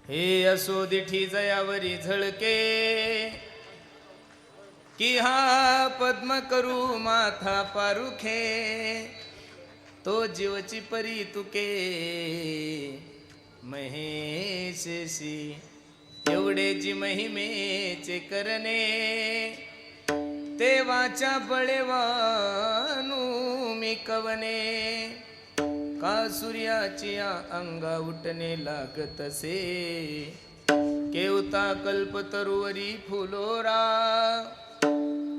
हे असो दिठी जयावरी झळके, की हा पद्म करू माथा पारुखे, तो जीवची परी तुके महेशशी, एवढे जी महिमेचे करणे, देवाच्या बळेवानू मी कवने, का सूर्याची अंगा उठणे लागतसे, केवता कल्पतरुवरी फुलोरा,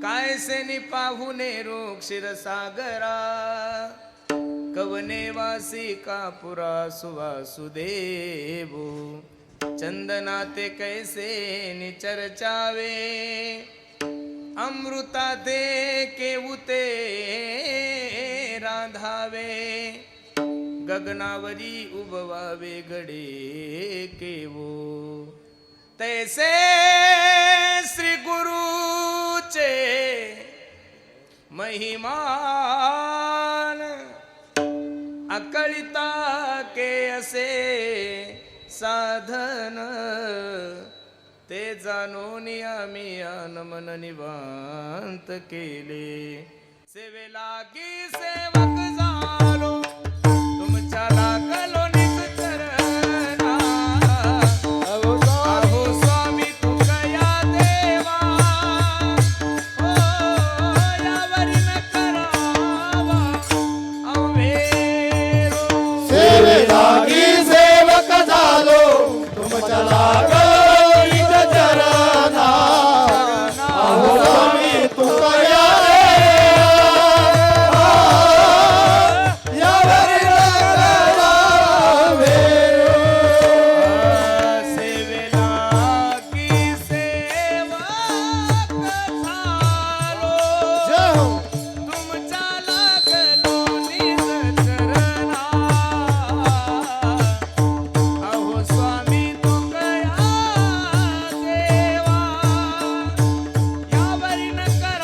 काय सेनी पाहुणे रोग क्षीरसागरा, कवने वासी कापुरा सुवासुदेवो, चंदनाते कैसे निचर्चावे, अमृता ते केवुते राधावे, गगनावरी उभवावे गडे केवो, तैसे श्री गुरुचे महिमान, अकळिता के असे साधन, ते जाणून आम्ही मन निवांत केले, सेवेला की सेवक झालो, तुमच्या लागलो निज चरणा, अहो स्वामी तुकया देवा, हो यावरी न करावा अवेरो, सेवेला की सेवक झालो, तुमच्या लागलो निज चरणा, अहो स्वामी तुकया देवा, यावरी न करावे. सेवेला की सेवक झालो, जय हो. तुमच्या लागलो निज चरणा, अहो स्वामी तुकया देवा, यावरी न करावा वेरो,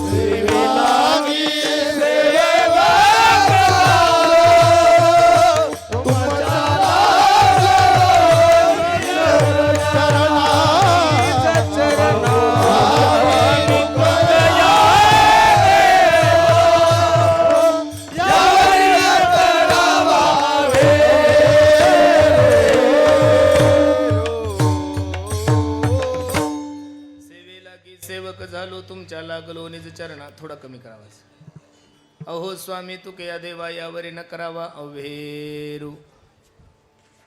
सेवेला की सेवक झालो, तुमच्या सेवेला की सेवक झालो, तुमच्या लागलो निज चरणा. थोडा कमी करावा. अहो स्वामी तुकया देवा, यावरी न करावा अवेरू,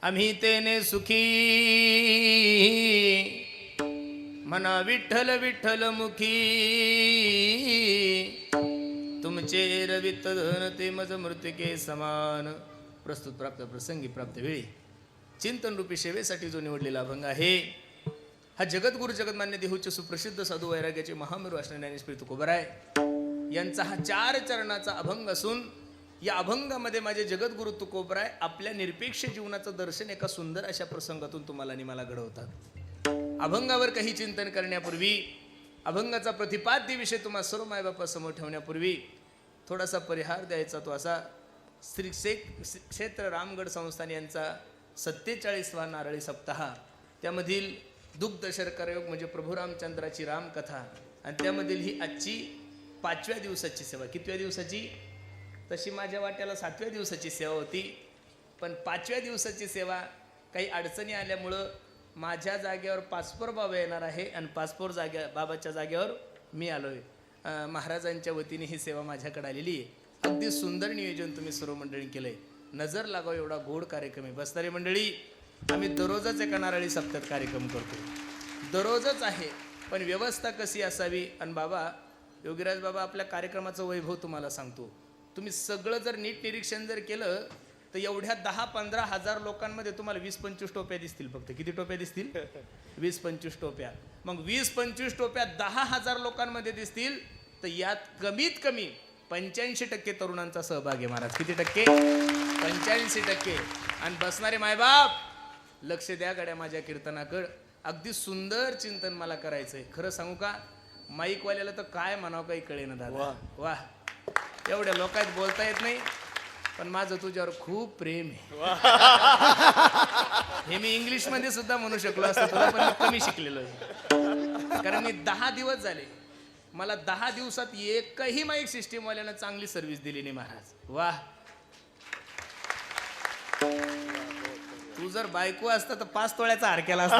आम्ही तेने सुखी, मना विठ्ठल विठ्ठल मुखी, तुमचे रवित धन ते मज मृतिके समान. प्रस्तुत प्राप्त प्रसंगी प्राप्त वेळी चिंतन रूपी सेवेसाठी जो निवडलेला अभंग आहे, हा जगद्गुरु जगन्मान्य देहूचे सुप्रसिद्ध साधू वैराग्याचे महामेरू असणारे ज्ञानेश्वर तुकोबराय यांचा हा 4 चरणाचा अभंग असून, या अभंगामध्ये माझे जगद्गुरु तुकोबराय आपल्या निरपेक्ष जीवनाचं दर्शन एका सुंदर अशा प्रसंगातून तुम्हाला आणि मला घडवतात. अभंगावर काही चिंतन करण्यापूर्वी, अभंगाचा प्रतिपाद्य विषय तुम्हा सर्व मायबापासमोर ठेवण्यापूर्वी थोडासा परिहार द्यायचा. तो असा, श्री क्षेत्र रामगड संस्थान यांचा 47वा नारळी सप्ताह, त्यामधील दुग्ध शर्करा योग म्हणजे प्रभू रामचंद्राची रामकथा, आणि त्यामधील ही आजची 5व्या दिवसाची सेवा. कितव्या दिवसाची? तशी माझ्या वाट्याला 7व्या दिवसाची सेवा होती, पण 5व्या दिवसाची सेवा काही अडचणी आल्यामुळं माझ्या जागेवर पाचपोर बाबा येणार आहे, आणि पाचपोर बाबाच्या जागेवर मी आलो आहे. महाराजांच्या वतीने ही सेवा माझ्याकडे आलेली आहे. अगदी सुंदर नियोजन तुम्ही सर्व मंडळी केलं आहे. नजर लागाव एवढा गोड कार्यक्रम आहे. बसणारी मंडळी, आम्ही दररोजच एका नारळी सप्ताहात कार्यक्रम करतो, दररोजच आहे, पण व्यवस्था कशी असावी. आणि बाबा योगीराज बाबा, आपल्या कार्यक्रमाचं वैभव तुम्हाला सांगतो. तुम्ही सगळं जर नीट निरीक्षण जर केलं तर एवढ्या 10-15 हजार लोकांमध्ये तुम्हाला 20-25 टोप्या दिसतील. फक्त किती टोप्या दिसतील? 20-25 टोप्या. मग 20-25 टोप्या 10,000 लोकांमध्ये दिसतील, तर यात कमीत कमी 85% तरुणांचा सहभाग आहे महाराज. किती टक्के? 85%. आणि बसणारे मायबाप, लक्ष द्या गड्या माझ्या कीर्तनाकडं. अगदी सुंदर चिंतन मला करायचंय. खरं सांगू का, माईकवाल्याला तर काय म्हणावं काही कळेना दादा. वाह, एवढ्या लोकांत बोलता येत नाही. पण माझं तुझ्यावर खूप प्रेम आहे. हे मी इंग्लिश मध्ये सुद्धा म्हणू शकलो असतो तुला, पण मी कमी शिकलेलो आहे. कारण मी 10 दिवस झाले, मला 10 दिवसात एकही माईक सिस्टीम वाल्यानं चांगली सर्व्हिस दिली नाही महाराज. वाह. तू जर बायको असता तर 5 तोळ्याचा हार केला असता.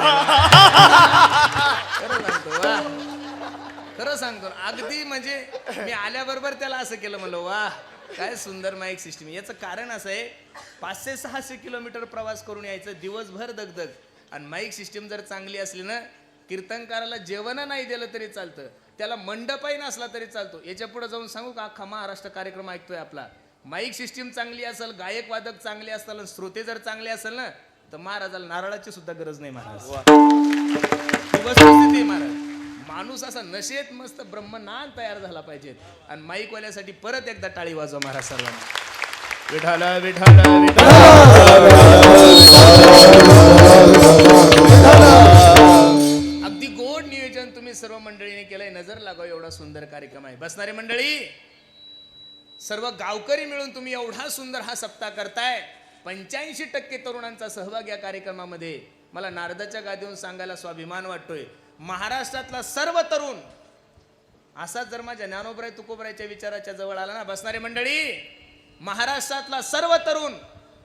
खरं सांगतो. वाह, खरं सांगतो. अगदी म्हणजे मी आल्याबरोबर त्याला असं केलं, म्हणलं वाह काय सुंदर माईक सिस्टीम. याचं कारण असं आहे, 500-600 किलोमीटर प्रवास करून यायचं, दिवसभर दगदग. आणि माईक सिस्टीम जर चांगली असली ना, कीर्तनकाराला जेवण नाही दिलं तरी चालतं, त्याला मंडपही नसला तरी चालतो. याच्या पुढे जाऊन सांगू का, अख्खा महाराष्ट्र कार्यक्रम ऐकतोय आपला. माईक सिस्टीम चांगली असेल, गायक वादक चांगले असतील, श्रोते जर चांगले असेल ना, तर महाराजाला नारळाची सुद्धा गरज नाही महाराज. ही वस्तुस्थिती आहे महाराज. माणूस असा नशेत मस्त ब्रह्मनान तयार झाला पाहिजे. आणि माईकवाल्यासाठी परत एकदा टाळी वाजवा महाराज सर्वांना. विठाला विठाला अगदी गोड नियोजन तुम्ही सर्व मंडळीने केलंय. नजर लागाव एवढा सुंदर कार्यक्रम आहे. बसणारी मंडळी सर्व गावकरी मिळून तुम्ही एवढा सुंदर हा सप्ताह करताय. 85% तरुणांचा सहभाग या कार्यक्रमामध्ये. मला नारदाच्या गादीवरून सांगायला स्वाभिमान वाटतोय. महाराष्ट्रातला सर्व तरुण असा जर माझ्या ज्ञानोबराय तुकोबरायच्या विचाराच्या जवळ आला ना, बसणारी मंडळी, महाराष्ट्रातला सर्व तरुण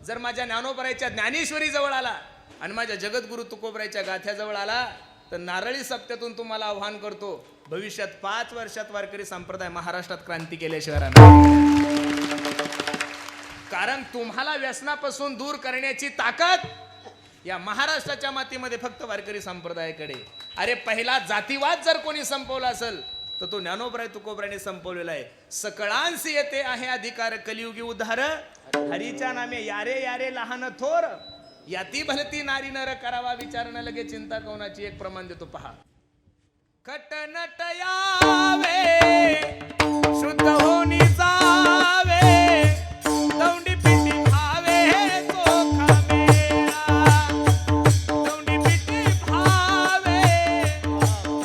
जर माझ्या ज्ञानोबरायच्या ज्ञानेश्वरी जवळ आला आणि माझ्या जगद्गुरु तुकोबरायच्या गाथ्याजवळ आला, तर नारळी सप्त्यातून तुम्हाला आव्हान करतो, भविष्यात 5 वर्षात वारकरी संप्रदाय महाराष्ट्रात क्रांती केल्याशिवाय राहणार. कारण तुम्हाला व्यसनापासून दूर करण्याची ताकद या महाराष्ट्राच्या मातीमध्ये फक्त वारकरी संप्रदायाकडे. अरे पहिला जातीवाद जर कोणी संपवला असेल तर तो ज्ञानोबराय तुकोबरायने संपवलेला आहे. सकळांस येते आहे अधिकार कलियुगी उद्धार, हरीच्या नामे यारे यारे लहान थोर, याती भलती नारी नर करावा विचार न लगे चिंता कोणाची. एक प्रमाण देतो पहा. खट नट यावे शुद्ध होनी जावे, दौंडी पिंडी भावे चोखा मेळा, दौंडी पिंडी भावे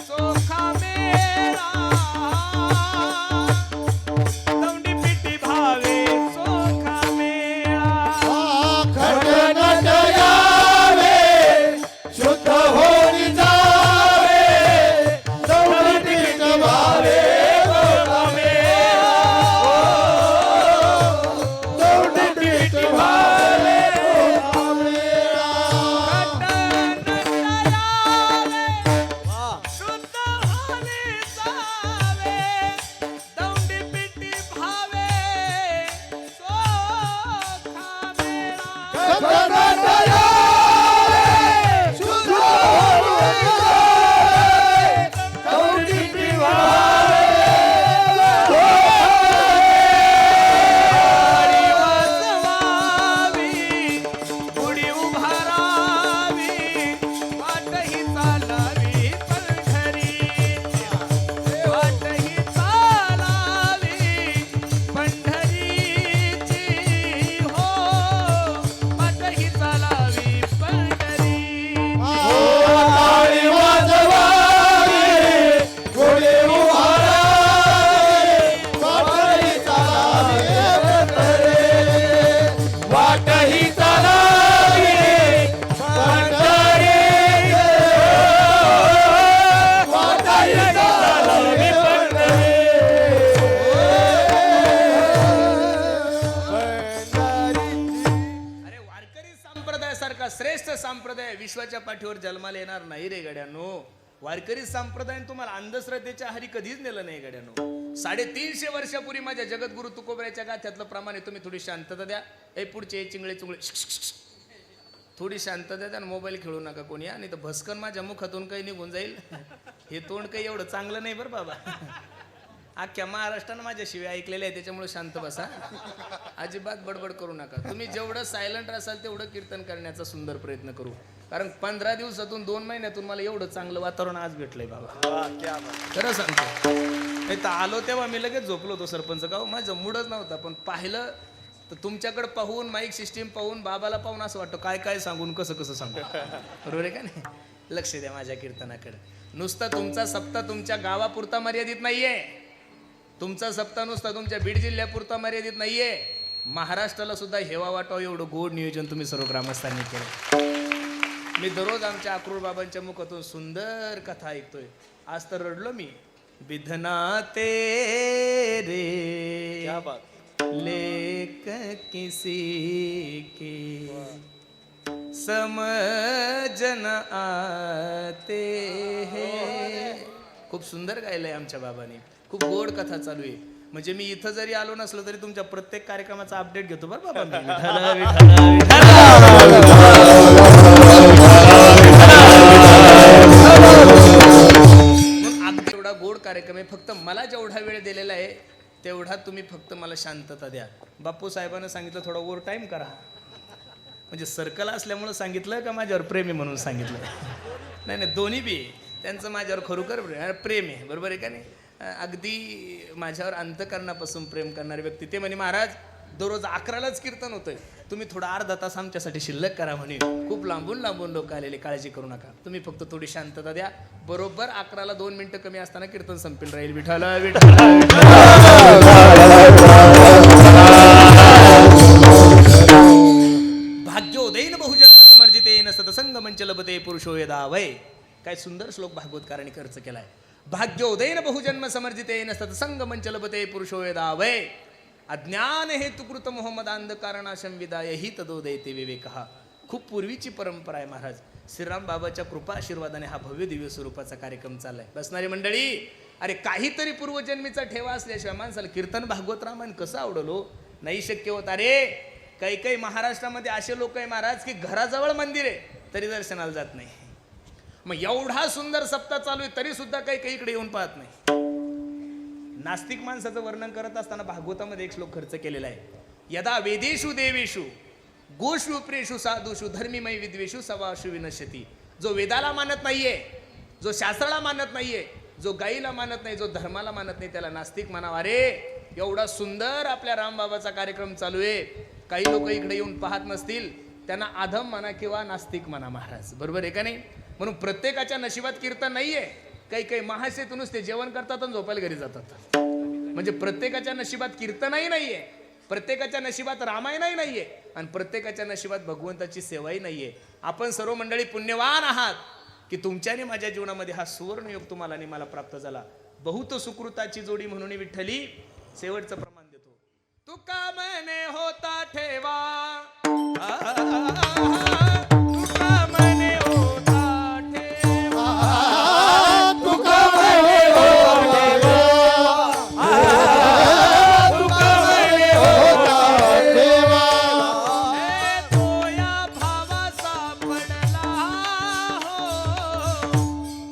चोखा मेळा, दौंडी पिंडी भावे चोखा मेळा. खडनट यावे शुद्ध होनी जावे, दौंडी पिंडी भावे चोखा मेळा, दौंडी पिंडी भावे चोखा मेळा. शुद्ध होनी जावे, दौंडी पिंडी भावे चोखा मेळा. खडनट यावे शुद्ध होनी जावे, दौंडी पिंडी भावे हरी वाजवावी, गुढी उभारावी, वाटही चालावी पंढरीची, वाटही चालावी पंढरीची, हो वाटही चालावी पंढरी. टाळी वाजवावी, घोडे उभारावे, वाटही चालावे पंढरी, वाटही चालावी पंढरी, वाटही चालावी अरे वारकरी संप्रदायासारखा श्रेष्ठ संप्रदाय विश्वाच्या पाठीवर जन्माला येणार नाही रे गड्यानो. वारकरी संप्रदायाने तुम्हाला अंधश्रद्धेच्या हरी कधीच नेलं नाही गड्यानो. 350 वर्षापूर्वी माझ्या जगद्गुरु तुकोबरायच्या गाथ्यातलं प्रमाणे तुम्ही थोडी शांतता द्या. ए पुढचे चिंगळे चुंगळे थोडी शांतता द्या आणि मोबाईल खेळू नका कोणी. आणि तर भस्कन माझ्या मुखातून काही निघून जाईल. हे तोंड काही एवढं चांगलं नाही बरं बाबा. अख्ख्या महाराष्ट्रानं माझ्याशिवाय ऐकलेलं आहे, त्याच्यामुळे शांत बसा. अजिबात बडबड करू नका. तुम्ही जेवढं सायलंट असाल तेवढं कीर्तन करण्याचा सुंदर प्रयत्न करू. कारण 15 दिवसातून 2 महिन्यातून मला एवढं चांगलं वातावरण आज भेटलंय बाबा. खरं सांगतो. नाही तर आलो तेव्हा मी लगेच झोपलो होतो सरपंच गाव. माझं मूडच नव्हता, पण पाहिलं तर तुमच्याकडे पाहून, माईक सिस्टीम पाहून, बाबाला पाहून असं वाटतं काय काय सांगून कसं कसं सांगू. बरोबर आहे का नाही. लक्ष द्या माझ्या कीर्तनाकडे. नुसता तुमचा सप्ताह तुमच्या गावापुरता मर्यादित नाहीये. तुमचा सप्ताह नुसता तुमच्या बीड जिल्ह्यापुरता मर्यादित नाहीये. महाराष्ट्राला सुद्धा हेवा वाटावं एवढं गोड नियोजन तुम्ही सर्व ग्रामस्थांनी केलं. मी दररोज आमच्या अक्रूर बाबांच्या मुखातून सुंदर कथा ऐकतोय. आज तर रडलो मी. बिधना तेरे क्या बात. लेक किसी के समझ न आते हैं. खूप सुंदर गायलंय आमच्या बाबांनी. खूप गोड कथा चालू आहे. म्हणजे मी इथं जरी आलो नसलो तरी तुमच्या प्रत्येक कार्यक्रमाचा अपडेट घेतो बरं बाबा. अगदी एवढा गोड कार्यक्रम आहे. फक्त मला जेवढा वेळ दिलेला आहे तेवढा तुम्ही फक्त मला शांतता द्या. बापू साहेबांना सांगितलं थोडा ओव्हर टाईम करा. म्हणजे सर्कल असल्यामुळं सांगितलं का माझ्यावर प्रेम आहे म्हणून सांगितलं? नाही नाही, दोन्ही बी. त्यांचं माझ्यावर खरोखर प्रेम आहे, बरोबर आहे का नाही? अगदी माझ्यावर अंतकरणापासून प्रेम करणारी व्यक्ती. ते म्हणे महाराज दररोज 11लाच कीर्तन होतंय, तुम्ही थोडा अर्धा तास आमच्यासाठी शिल्लक करा म्हणे. खूप लांबून लांबून लोक आलेले. काळजी करू नका, तुम्ही फक्त थोडी शांतता द्या. बरोबर 11ला 2 मिनिटं कमी असताना कीर्तन संपेल राहील. विठ्ठल विठ्ठल. भाग्योदयन बहुजन्म समर्जितेन सतसंग मंच लभते पुरुषो यदा वै. काय सुंदर श्लोक भागवतकारांनी खर्च केलाय. भाग्योदयन बहुजन्म समर्जितेन सतसंग मंच लभते पुरुषो यदा वै. अज्ञान हेतुकृत मोहम्मद अंधकारणाशम विदाय हि तदोदयते विवेकः. खूप पूर्वीची परंपरा आहे महाराज. श्रीराम बाबाच्या कृपा आशीर्वादाने हा भव्य दिव्य स्वरूपाचा कार्यक्रम चाललाय. बसणारी मंडळी, अरे काहीतरी पूर्वजन्मीचा ठेवा असल्याशिवाय माणसाला कीर्तन भागवत रामायण कसं आवडलो? नाही शक्य होत. अरे काही काही महाराष्ट्रामध्ये असे लोक आहे महाराज की घराजवळ मंदिर आहे तरी दर्शनाला जात नाही. मग एवढा सुंदर सप्ताह चालू आहे तरी सुद्धा काही काही इकडे येऊन पाहत नाही. नास्तिक माणसाचं वर्णन करत असताना भागवतामध्ये एक श्लोक खर्च केलेला आहे. यदा वेदेषु देवेषु गोषु प्रेषु साधुषु धर्मीमय विद्वेषु सवाषु विनश्यती. जो वेदाला मानत नाहीये, जो शास्त्राला मानत नाहीये, जो गाईला मानत नाही, जो धर्माला मानत नाही, त्याला नास्तिक म्हणावा. अरे एवढा सुंदर आपल्या रामबाबाचा कार्यक्रम चालू आहे. काही लोक इकडे येऊन पाहत नसतील, त्यांना अधम म्हणा किंवा नास्तिक म्हणा महाराज, बरोबर आहे का नाही? म्हणून प्रत्येकाच्या नशिबात कीर्तन नाहीये. काही काही महाशेतून नुसते जेवण करतात आणि झोपायला घरी जातात. म्हणजे प्रत्येकाच्या नशिबात कीर्तनही नाहीये, प्रत्येकाच्या नशिबात रामायणही नाहीये, आणि प्रत्येकाच्या नशिबात भगवंताची सेवाही नाहीये. आपण सर्व मंडळी पुण्यवान आहात की तुमच्याने माझ्या जीवनामध्ये हा सुवर्णयोग तुम्हाला आणि मला प्राप्त झाला. बहुत सुकृताची जोडी म्हणून विठ्ठली शेवटचं प्रमाण देतो. तुका मने होता ठेवा, तुका मने होता ठेवा, तुका मने होता ठेवा, तुका मने होता ठेवा. तो या भावा सापडला हो,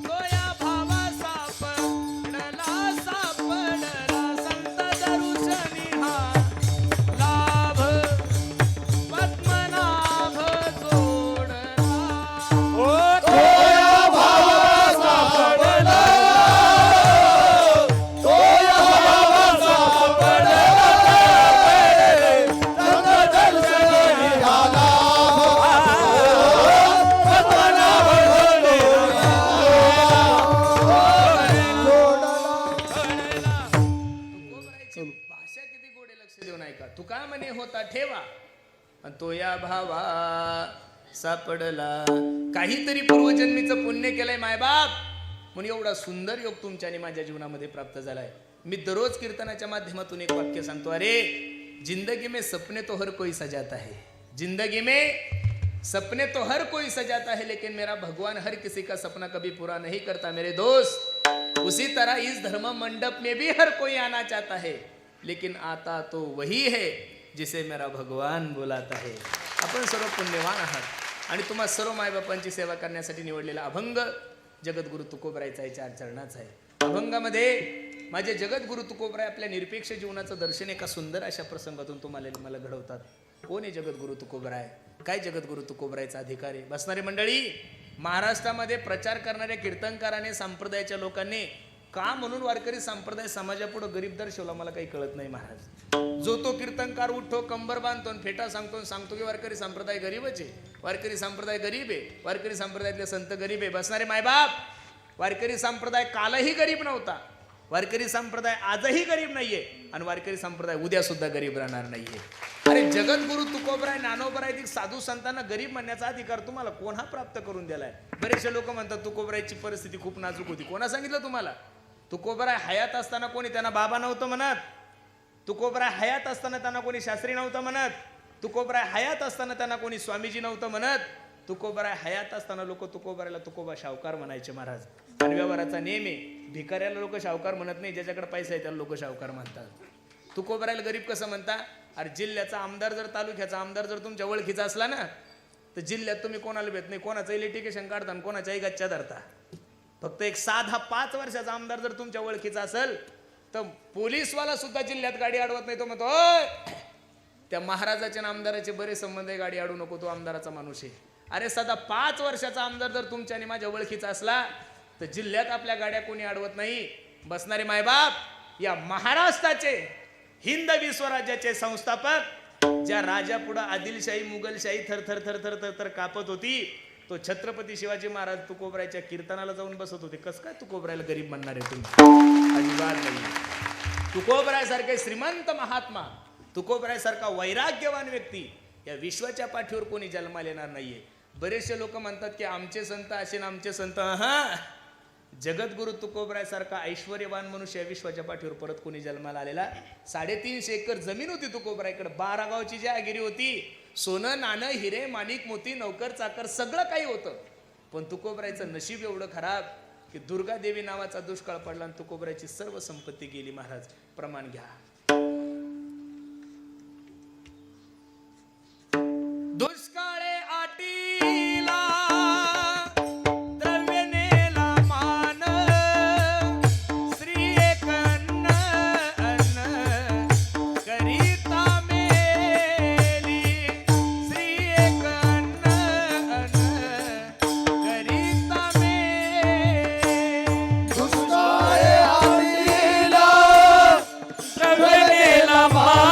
तो या भावा सापडला, सापडला संत दर्शनी हा लाभ, पद्मनाभ जोडला. ओ तोया भावा सापडला, तोया भावा सापडला, संत दर्शनी आला, पद्मनाभ भाषा किती गोड आहे, लक्ष देऊन ऐका. तुका म्हणे होता ठेवा आणि तो या भावा सापडला. काहीतरी पूर्वजन्मीचं पुण्य केलंय मायबाप म्हणून एवढा सुंदर योग तुमच्या आणि माझ्या जीवनामध्ये प्राप्त झालाय. मी दररोज कीर्तनाच्या माध्यमातून एक वाक्य सांगतो. अरे जिंदगी में सपने तो हर कोई सजाता है, जिंदगी में सपने तो हर कोई सजाता है, लेकिन मेरा भगवान हर किसी का सपना कभी पूरा नहीं करता मेरे दोस्त. उसी तरह इस धर्म मंडप में भी हर कोई आना चाहता है, लेकिन आता तो वही है जिसे मेरा भगवान बुलाता है. आपण सर्व पुण्यवान आहात आणि तुम्हा सर्व मायबापांची सेवा करण्यासाठी निवडलेला अभंग जगद्गुरु तुकोबरायचा आहे, 4 चरणाचा आहे. अभंगामध्ये माझे जगद्गुरु तुकोबराय आपल्या निरपेक्ष जीवनाचं दर्शन एका सुंदर अशा प्रसंगातून तुम्हाला मला घडवतात. कोण आहे जगद्गुरु तुकोबराय? काय जगद्गुरु तुकोबरायचा अधिकार आहे? बसणारी मंडळी, महाराष्ट्रामध्ये प्रचार करणाऱ्या कीर्तनकाराने, संप्रदायाच्या लोकांनी का म्हणून वारकरी संप्रदाय समाजापुढे गरीब दर्शवला मला काही कळत नाही महाराज. जो तो कीर्तनकार उठतो, कंबर बांधतो, फेटा सांगतो की वारकरी संप्रदाय गरीबच आहे, वारकरी संप्रदाय गरीब आहे, वारकरी संप्रदायातले संत गरीब आहे. बसणारे मायबाप, वारकरी संप्रदाय कालही गरीब नव्हता, वारकरी संप्रदाय आजही गरीब नाहीये, आणि वारकरी संप्रदाय उद्या सुद्धा गरीब राहणार नाहीये. अरे जगद्गुरु तुकोबराय ज्ञानोबराय साधू संतांना गरीब म्हणण्याचा अधिकार तुम्हाला कोण हा प्राप्त करून दिलाय? बरेचसे लोक म्हणतात तुकोबरायची परिस्थिती खूप नाजूक होती. कोणा सांगितलं तुम्हाला? तुकोबराय हयात असताना कोणी त्यांना बाबा नव्हतं म्हणत. तुकोबराय हयात असताना त्यांना कोणी शास्त्री नव्हतं म्हणत. तुकोबराय हयात असताना त्यांना कोणी स्वामीजी नव्हतं म्हणत. तुकोबराय हयात असताना लोक तुकोबरायला तुकोबा शावकार म्हणायचे महाराज. आणि व्यवहाराचा नेम आहे, भिकाऱ्याला लोक शावकार म्हणत नाही, ज्याच्याकडे पैसा आहे त्याला लोक शावकार म्हणतात. तुकोबरायला गरीब कसं म्हणता? अरे जिल्ह्याचा आमदार जर, तालुक्याचा आमदार जर तुमच्या ओळखीचा असला ना, तर जिल्ह्यात तुम्ही कोणाला भेट नाही, कोणाचं लिटिगेशन काढता आणि कोणाच्याही गच्च्या धरता. फक्त एक साधा 5 वर्षाचा आमदार जर तुमच्या ओळखीचा असेल तर पोलीसवाला सुद्धा जिल्ह्यात गाडी अडवत नाही. तो म्हणतो ओय त्या महाराजाच्या आणि आमदाराचे बरे संबंध आहे, गाडी अडवू नको, तो आमदाराचा माणूस आहे. अरे साधा 5 वर्षाचा आमदार जर तुमच्या आणि माझ्या ओळखीचा असला तर जिल्ह्यात आपल्या गाड्या कोणी अडवत नाही. बसणारे मायबाप या महाराष्ट्राचे हिंदवी स्वराज्याचे संस्थापक, ज्या राजा पुढे आदिलशाही मुघलशाही थर थर थर थर थर थर कापत होती, तो छत्रपती शिवाजी महाराज तुकोबरायच्या कीर्तनाला जाऊन बसत होते. कसं काय तुकोबरायला गरीब म्हणणार आहे तुम्ही? अजिबात नाही. तुकोबराय सारखे श्रीमंत महात्मा, तुकोबराय सारखा वैराग्यवान व्यक्ती या विश्वाच्या पाठीवर कोणी जन्माला येणार नाहीये. बरेचसे लोक म्हणतात की आमचे संत असे ना आमचे संत. हा, जगद्गुरु तुकोबराय सारखा ऐश्वर्यवान मनुष्य या विश्वाच्या पाठीवर परत कोणी जन्माला आलेला. 350 एकर जमीन होती तुकोबरायकडे. 12 गावची जहागिरी होती. सोनं नाणं हिरे माणिक मोती नौकर चाकर सगळं काही होतं. पण तुकोबरायचं नशीब एवढं खराब की दुर्गा देवी नावाचा दुष्काळ पडला आणि तुकोबरायची सर्व संपत्ती गेली. महाराज प्रमाण घ्या. दुष्काळे आटीला द्रव्यनेला मान, श्री एक अन्न अन्न करिता मेली, श्री एक अन्न अन्न करिता मेली. दुष्काळे आटीला द्रव्यनेला मान,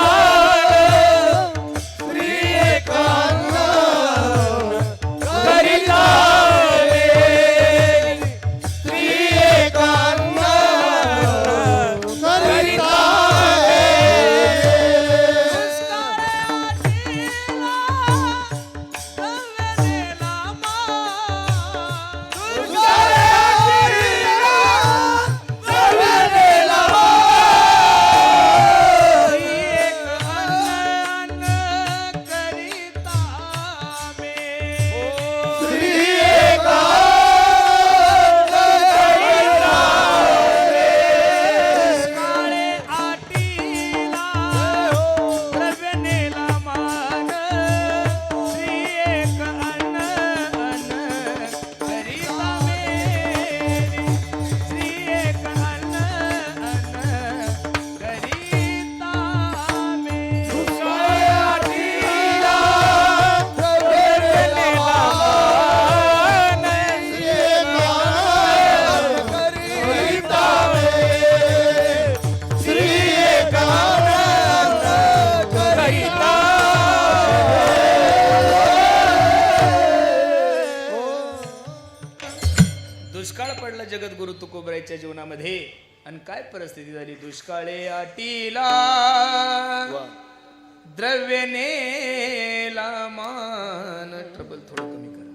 जगद्गुरु तुकोबरायच्या जीवनामध्ये. आणि काय परिस्थिती झाली? दुष्काळे आटीला द्रव्यनेला मान. ट्रबल थोडं कमी करा.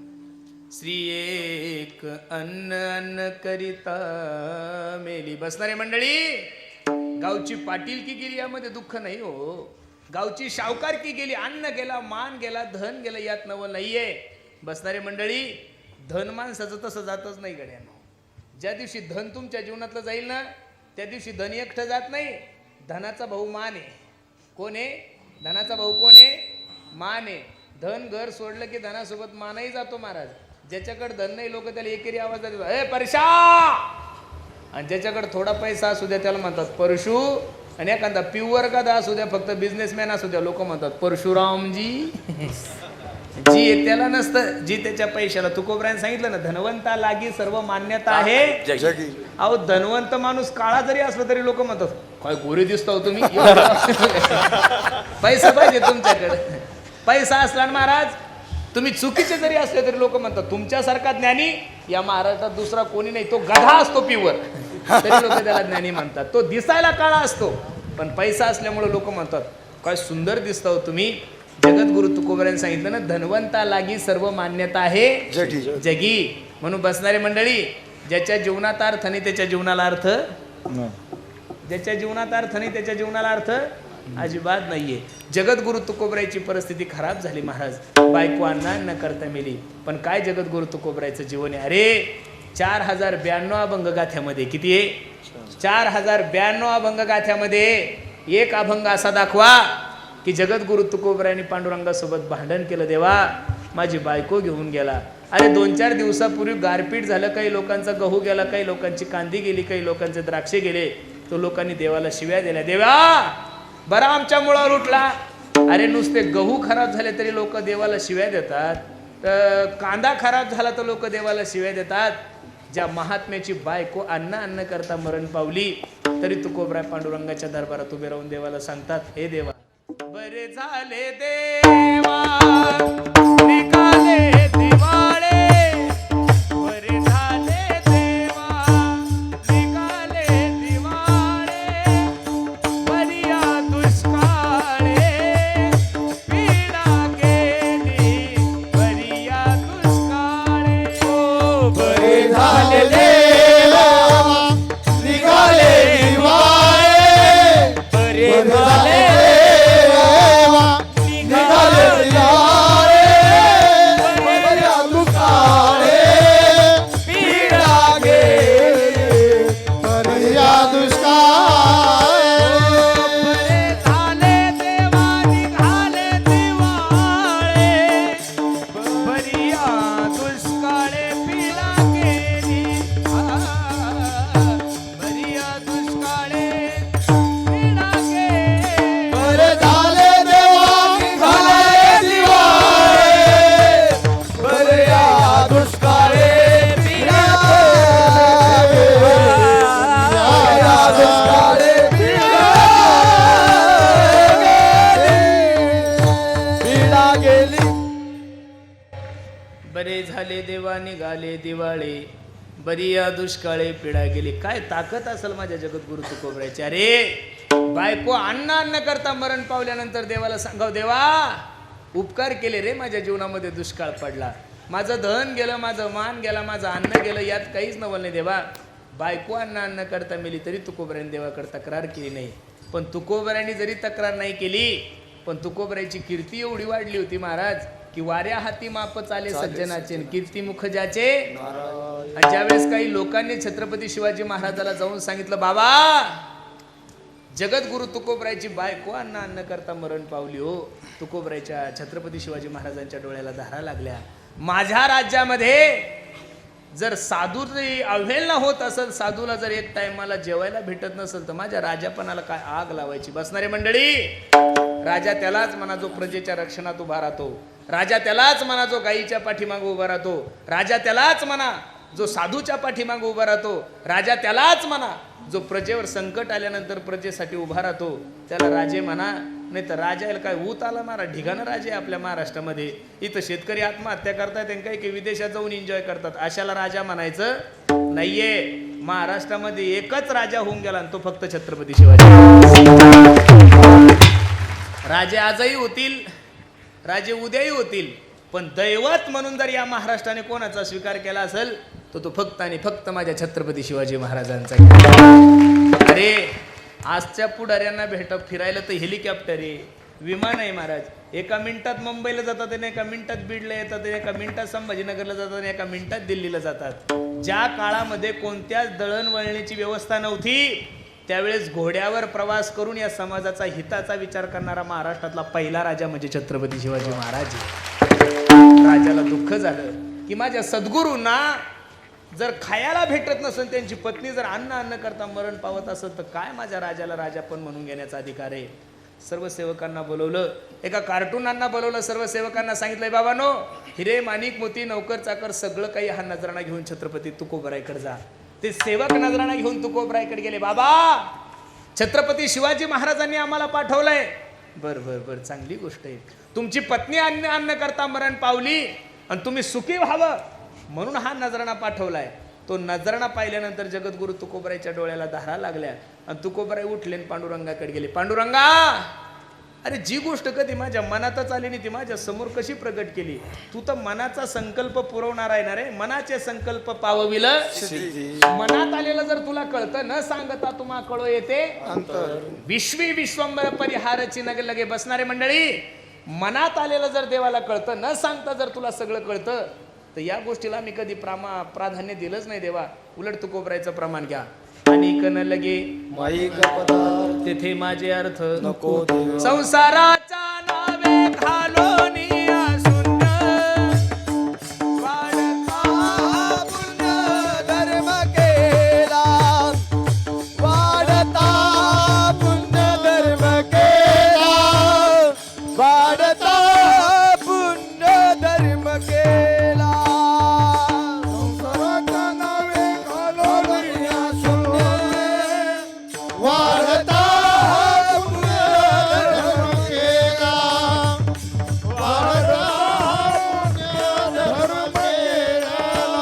श्री एक अन्न अन्न करिता मेली. बसणारे मंडळी, गावची पाटीलकी गेली यामध्ये दुःख नाही हो. गावची शावकारकी गेली, अन्न गेला, मान गेला, धन गेला, यात नवं नाहीये. बसणारे मंडळी, धन माणसाचं तसं जातच नाही गड्यानं. ज्या दिवशी धन तुमच्या जीवनातलं जाईल ना, त्या दिवशी धन एकटं जात नाही. धनाचा भाऊ मान आहे. कोण आहे? धनाचा भाऊ कोण आहे? मान आहे. धन घर सोडलं की धनासोबत मानही जातो महाराज. ज्याच्याकडे धन नाही लोक त्याला एकेरी आवाज देतात, ए परशा. आणि ज्याच्याकडे थोडा पैसा असू द्या त्याला म्हणतात परशु. आणि एखादा प्युअर का असू द्या, फक्त बिझनेसमॅन असू द्या, लोक म्हणतात परशुरामजी. जी आहे त्याला नसतं, जी त्याच्या पैशाला. तुकोबरायने सांगितलं ना, धनवंता लागी सर्व मान्यता आहे. अहो धनवंत माणूस काळा जरी असला तरी लोक म्हणतात काय गोरे दिसतो तुम्ही. पैसा पाहिजे तुमच्याकडे. पैसा असला ना महाराज, तुम्ही चुकीचे जरी असले तरी लोक म्हणतात तुमच्यासारखा ज्ञानी या महाराष्ट्रात दुसरा कोणी नाही. तो गधा असतो प्युअर तरी लोक त्याला ज्ञानी म्हणतात. तो दिसायला काळा असतो पण पैसा असल्यामुळे लोक म्हणतात काय सुंदर दिसता हो तुम्ही. जगद्गुरु तुकोबरायांनी सांगितलं ना, धनवंता लागी सर्व मान्यता आहे जगी. जगी. म्हणून बसणारी मंडळी, ज्याच्या जीवनात अर्थ नाही त्याच्या जीवनाला अर्थ, ज्याच्या जीवनात अर्थ नाही त्याच्या जीवनाला अर्थ अजिबात नाहीये. जगद्गुरु तुकोबरायची परिस्थिती खराब झाली महाराज. बायको अन्न करता मेली. पण काय जगद्गुरु तुकोबरायचं जीवन आहे. अरे 4092 अभंग गाथ्यामध्ये किती आहे, 4092 अभंग गाथ्यामध्ये एक अभंग असा दाखवा की जगद्गुरु तुकोबरायांनी पांडुरंगासोबत भांडण केलं. देवा माझी बायको घेऊन गेला. अरे 2-4 दिवसापूर्वी गारपीट झालं, काही लोकांचा गहू गेला, काही लोकांची कांदी गेली, काही लोकांचे द्राक्षे गेले. तो लोकांनी देवाला शिव्या दिल्या. देवा बरा आमच्या मुळावर उठला. अरे नुसते गहू खराब झाले तरी लोक देवाला शिव्या देतात, तर कांदा खराब झाला तर लोक देवाला शिव्या देतात. ज्या महात्म्याची बायको अन्न करता मरण पावली तरी तुकोबराय पांडुरंगाच्या दरबारात उभे राहून देवाला सांगतात, हे देवा बरे झाले देवा निघाले दिवाळे, बरे झाले देवा निघाले दिवाळे, बरिया दुष्काळे पीडा गेली, बरिया दुष्काळे. ओ बरे झाले देवा निघाले दिवाळे, बरे झाले बरे झाले देवा निघाले दिवाळे, बरिया दुष्काळे पीडा गेली. काय ताकद असेल माझ्या जगद्गुरु तुकोबरायची. अरे बायको अन्न करता मरण पावल्यानंतर देवाला सांगाव, देवा उपकार केले रे, माझ्या जीवनामध्ये दुष्काळ पडला, माझं धन गेलं, माझं मान गेला, माझं अन्न गेलं, यात काहीच नवल नाही. देवा बायको अन्न करता मेली तरी तुकोबरायांनी देवाकडे तक्रार केली नाही. पण तुकोबरायांनी जरी तक्रार नाही केली, पण तुकोबरायची कीर्ती एवढी वाढली होती महाराज की वाऱ्या हाती माप चाले सज्जनाचे, कीर्ती मुख ज्याचे. आणि ज्यावेळेस काही लोकांनी छत्रपती शिवाजी महाराजाला जाऊन सांगितलं, बाबा जगद्गुरु तुकोबरायची बायको अन्न करता मरण पावली हो. तुकोबरायच्या छत्रपती शिवाजी महाराजांच्या डोळ्याला धारा लागल्या. माझ्या राज्यामध्ये जर साधू अवहेलना होत असेल, साधूला जर एक टाइमाला जेवायला भेटत नसेल तर माझ्या राजापणाला काय आग लावायची. बसणारे मंडळी, राजा त्यालाच म्हणा जो प्रजेच्या रक्षणात उभा राहतो, राजा त्यालाच म्हणा जो गायीच्या पाठीमागे उभा राहतो, राजा त्यालाच म्हणा जो साधूच्या पाठीमागे उभा राहतो, राजा त्यालाच म्हणा जो प्रजेवर संकट आल्यानंतर प्रजेसाठी उभा राहतो, त्याला राजे म्हणा. नाही तर राजाला काय ऊत आला मारा, ढिगाणं राजे आपल्या महाराष्ट्रामध्ये. इथं शेतकरी आत्महत्या करतात आणि काही विदेशात जाऊन एन्जॉय करतात, अशाला राजा म्हणायचं नाहीये. महाराष्ट्रामध्ये एकच राजा होऊन गेला आणि तो फक्त छत्रपती शिवाजी. राजे आजही होतील, राजे उद्याही होतील, पण दैवत म्हणून जर या महाराष्ट्राने कोणाचा स्वीकार केला असेल तर तो फक्त आणि फक्त माझ्या छत्रपती शिवाजी महाराजांचा. अरे आजच्या पुढाऱ्यांना फिरायला तर हेलिकॉप्टर आहे, विमान आहे महाराज. एका मिनिटात मुंबईला जातात आणि एका मिनिटात बीडला येतात, एका मिनिटात संभाजीनगरला जातात आणि एका मिनिटात दिल्लीला जातात. ज्या काळामध्ये कोणत्याच दळणवळणाची व्यवस्था नव्हती त्यावेळेस घोड्यावर प्रवास करून या समाजाचा हिताचा विचार करणारा महाराष्ट्रातला पहिला राजा म्हणजे छत्रपती शिवाजी महाराज. राजाला दुःख झालं की माझ्या सद्गुरूंना जर खायला भेटत नसेल, त्यांची पत्नी जर अन्न करता मरण पावत असेल तर काय माझ्या राजाला राजा पण म्हणून घेण्याचा अधिकार आहे. सर्व सेवकांना बोलवलं, एका कार्टूनांना बोलवलं, सर्व सेवकांना सांगितलंय, बाबांनो हिरे माणिक मोती नौकर चाकर सगळं काही हा नजराणा घेऊन छत्रपती तुकोबरायकडे जा. ते सेवक नजराणा घेऊन तुकोबरायकडे गेले. बाबा छत्रपती शिवाजी महाराजांनी आम्हाला पाठवलंय. बर बर बर चांगली गोष्ट आहे. तुमची पत्नी अन्न करता मरण पावली आणि तुम्ही सुखी व्हावं म्हणून हा नजराणा पाठवलाय. तो नजराणा पाहिल्यानंतर जगद्गुरु तुकोबरायच्या डोळ्याला धारा लागल्या आणि तुकोबराय उठले आणि पांडुरंगाकडे गेले. पांडुरंगा अरे जी गोष्ट कधी माझ्या मनातच आली नाही ती माझ्या समोर कशी प्रगट केली. तू तर मनाचा संकल्प पुरवणार आहे ना रे. मनाचे संकल्प पावविल मनात आलेलं जर तुला कळतं न सांगता तुम्हा कळो येते विश्वी विश्वंबर परिहारची नग लगे बसणारे मंडळी. मनात आलेलं जर देवाला कळतं न सांगता जर तुला सगळं कळतं तर या गोष्टीला मी कधी प्राधान्य दिलंच नाही देवा. उलट तू कोपरायचं प्रमाण घ्या. आणि कन लगे माईक पदार्थ तेथे माझे अर्थ नको देवा. संसाराच्या नावे घालोनिया शून्य वाढता पुण्य धर्म केला वाढता पुण्य धर्म केला वाढता पुण्य धर्म केला संसाराच्या नावे घालोनिया शून्य वाढता पुण्य धर्म केला वाढता पुण्य धर्म केला.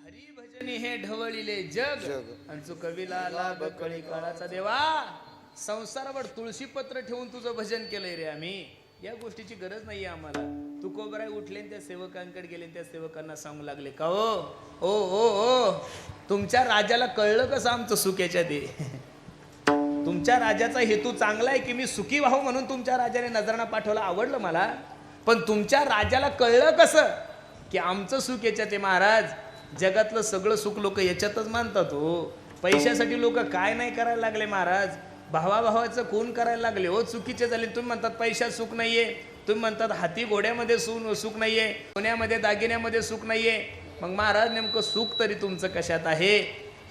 हरिभजनी हे ढवळिले जग आणि तू कवीला लाभ कळी काळाचा देवा. संसारावर तुळशीपत्र ठेवून तुझं भजन केलंय रे आम्ही. या गोष्टीची गरज नाहीये आम्हाला. तू कोबराय उठले आणि त्या सेवकांकडे गेले त्या सेवकांना सांगू लागले का ओ ओ ओ तुमच्या राजाला कळलं कसं आमचं सुख याच्यात आहे. तुमच्या राजाचा हेतू चांगला आहे की मी सुखी व्हावं म्हणून तुमच्या राजाने नजराणा पाठवला. आवडलं मला. पण तुमच्या राजाला कळलं कसं की आमचं सुख याच्यात आहे. महाराज जगातलं सगळं सुख लोक याच्यातच मानतात हो. पैशासाठी लोक काय नाही करायला लागले महाराज. भावाभावाचं खून करायला लागले हो. चुकीचे झाले. तुम्ही म्हणतात पैशात सुख नाहीये. तुम्ही म्हणतात हाती घोड्यामध्ये सुख नाहीये. सोन्यामध्ये दागिन्यामध्ये सुख नाहीये. मग महाराज नेमकं सुख तरी तुमचं कशात आहे.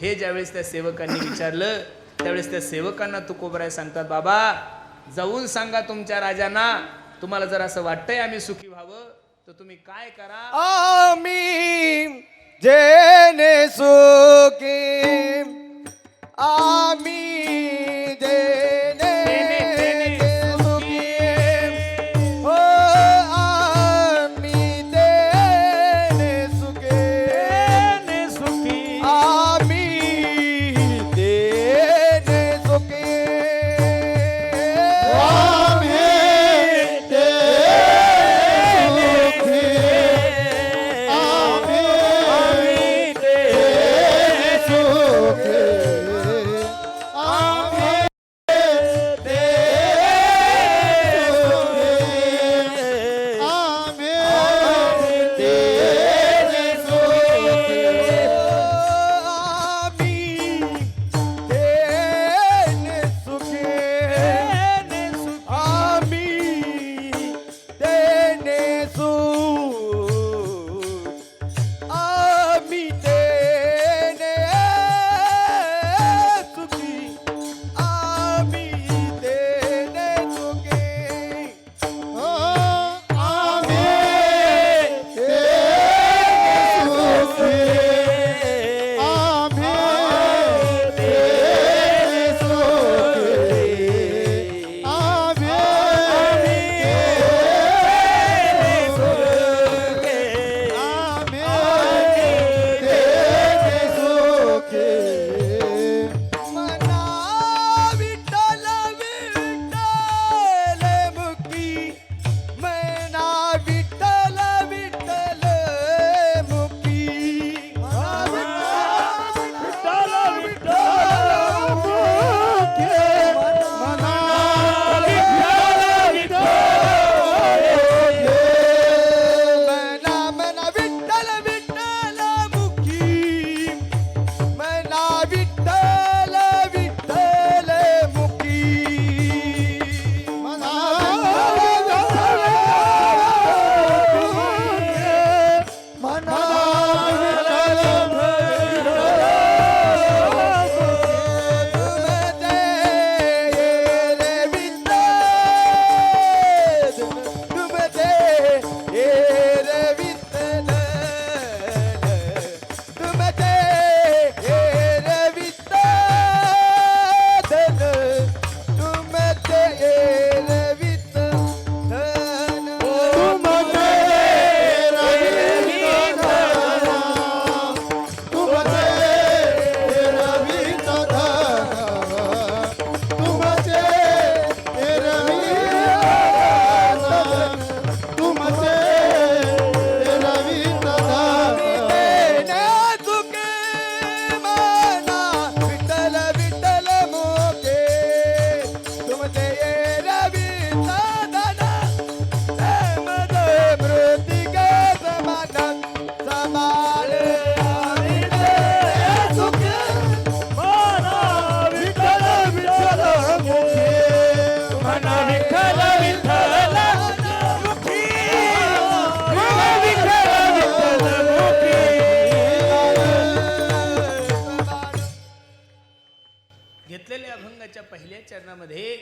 हे ज्यावेळेस त्या सेवकांनी विचारलं त्यावेळेस त्या सेवकांना तुकोबराय सांगतात बाबा जाऊन सांगा तुमच्या राजांना तुम्हाला जर असं वाटतंय आम्ही सुखी व्हावं तर तुम्ही काय करा. आम्ही जेने सुखी आम्ही जेने सुखी हो आम्ही देने सुखी आम्ही देने सुखी आम्ही देने सुखी आम्ही देने सुखी आम्ही पहिल्या चरणामध्ये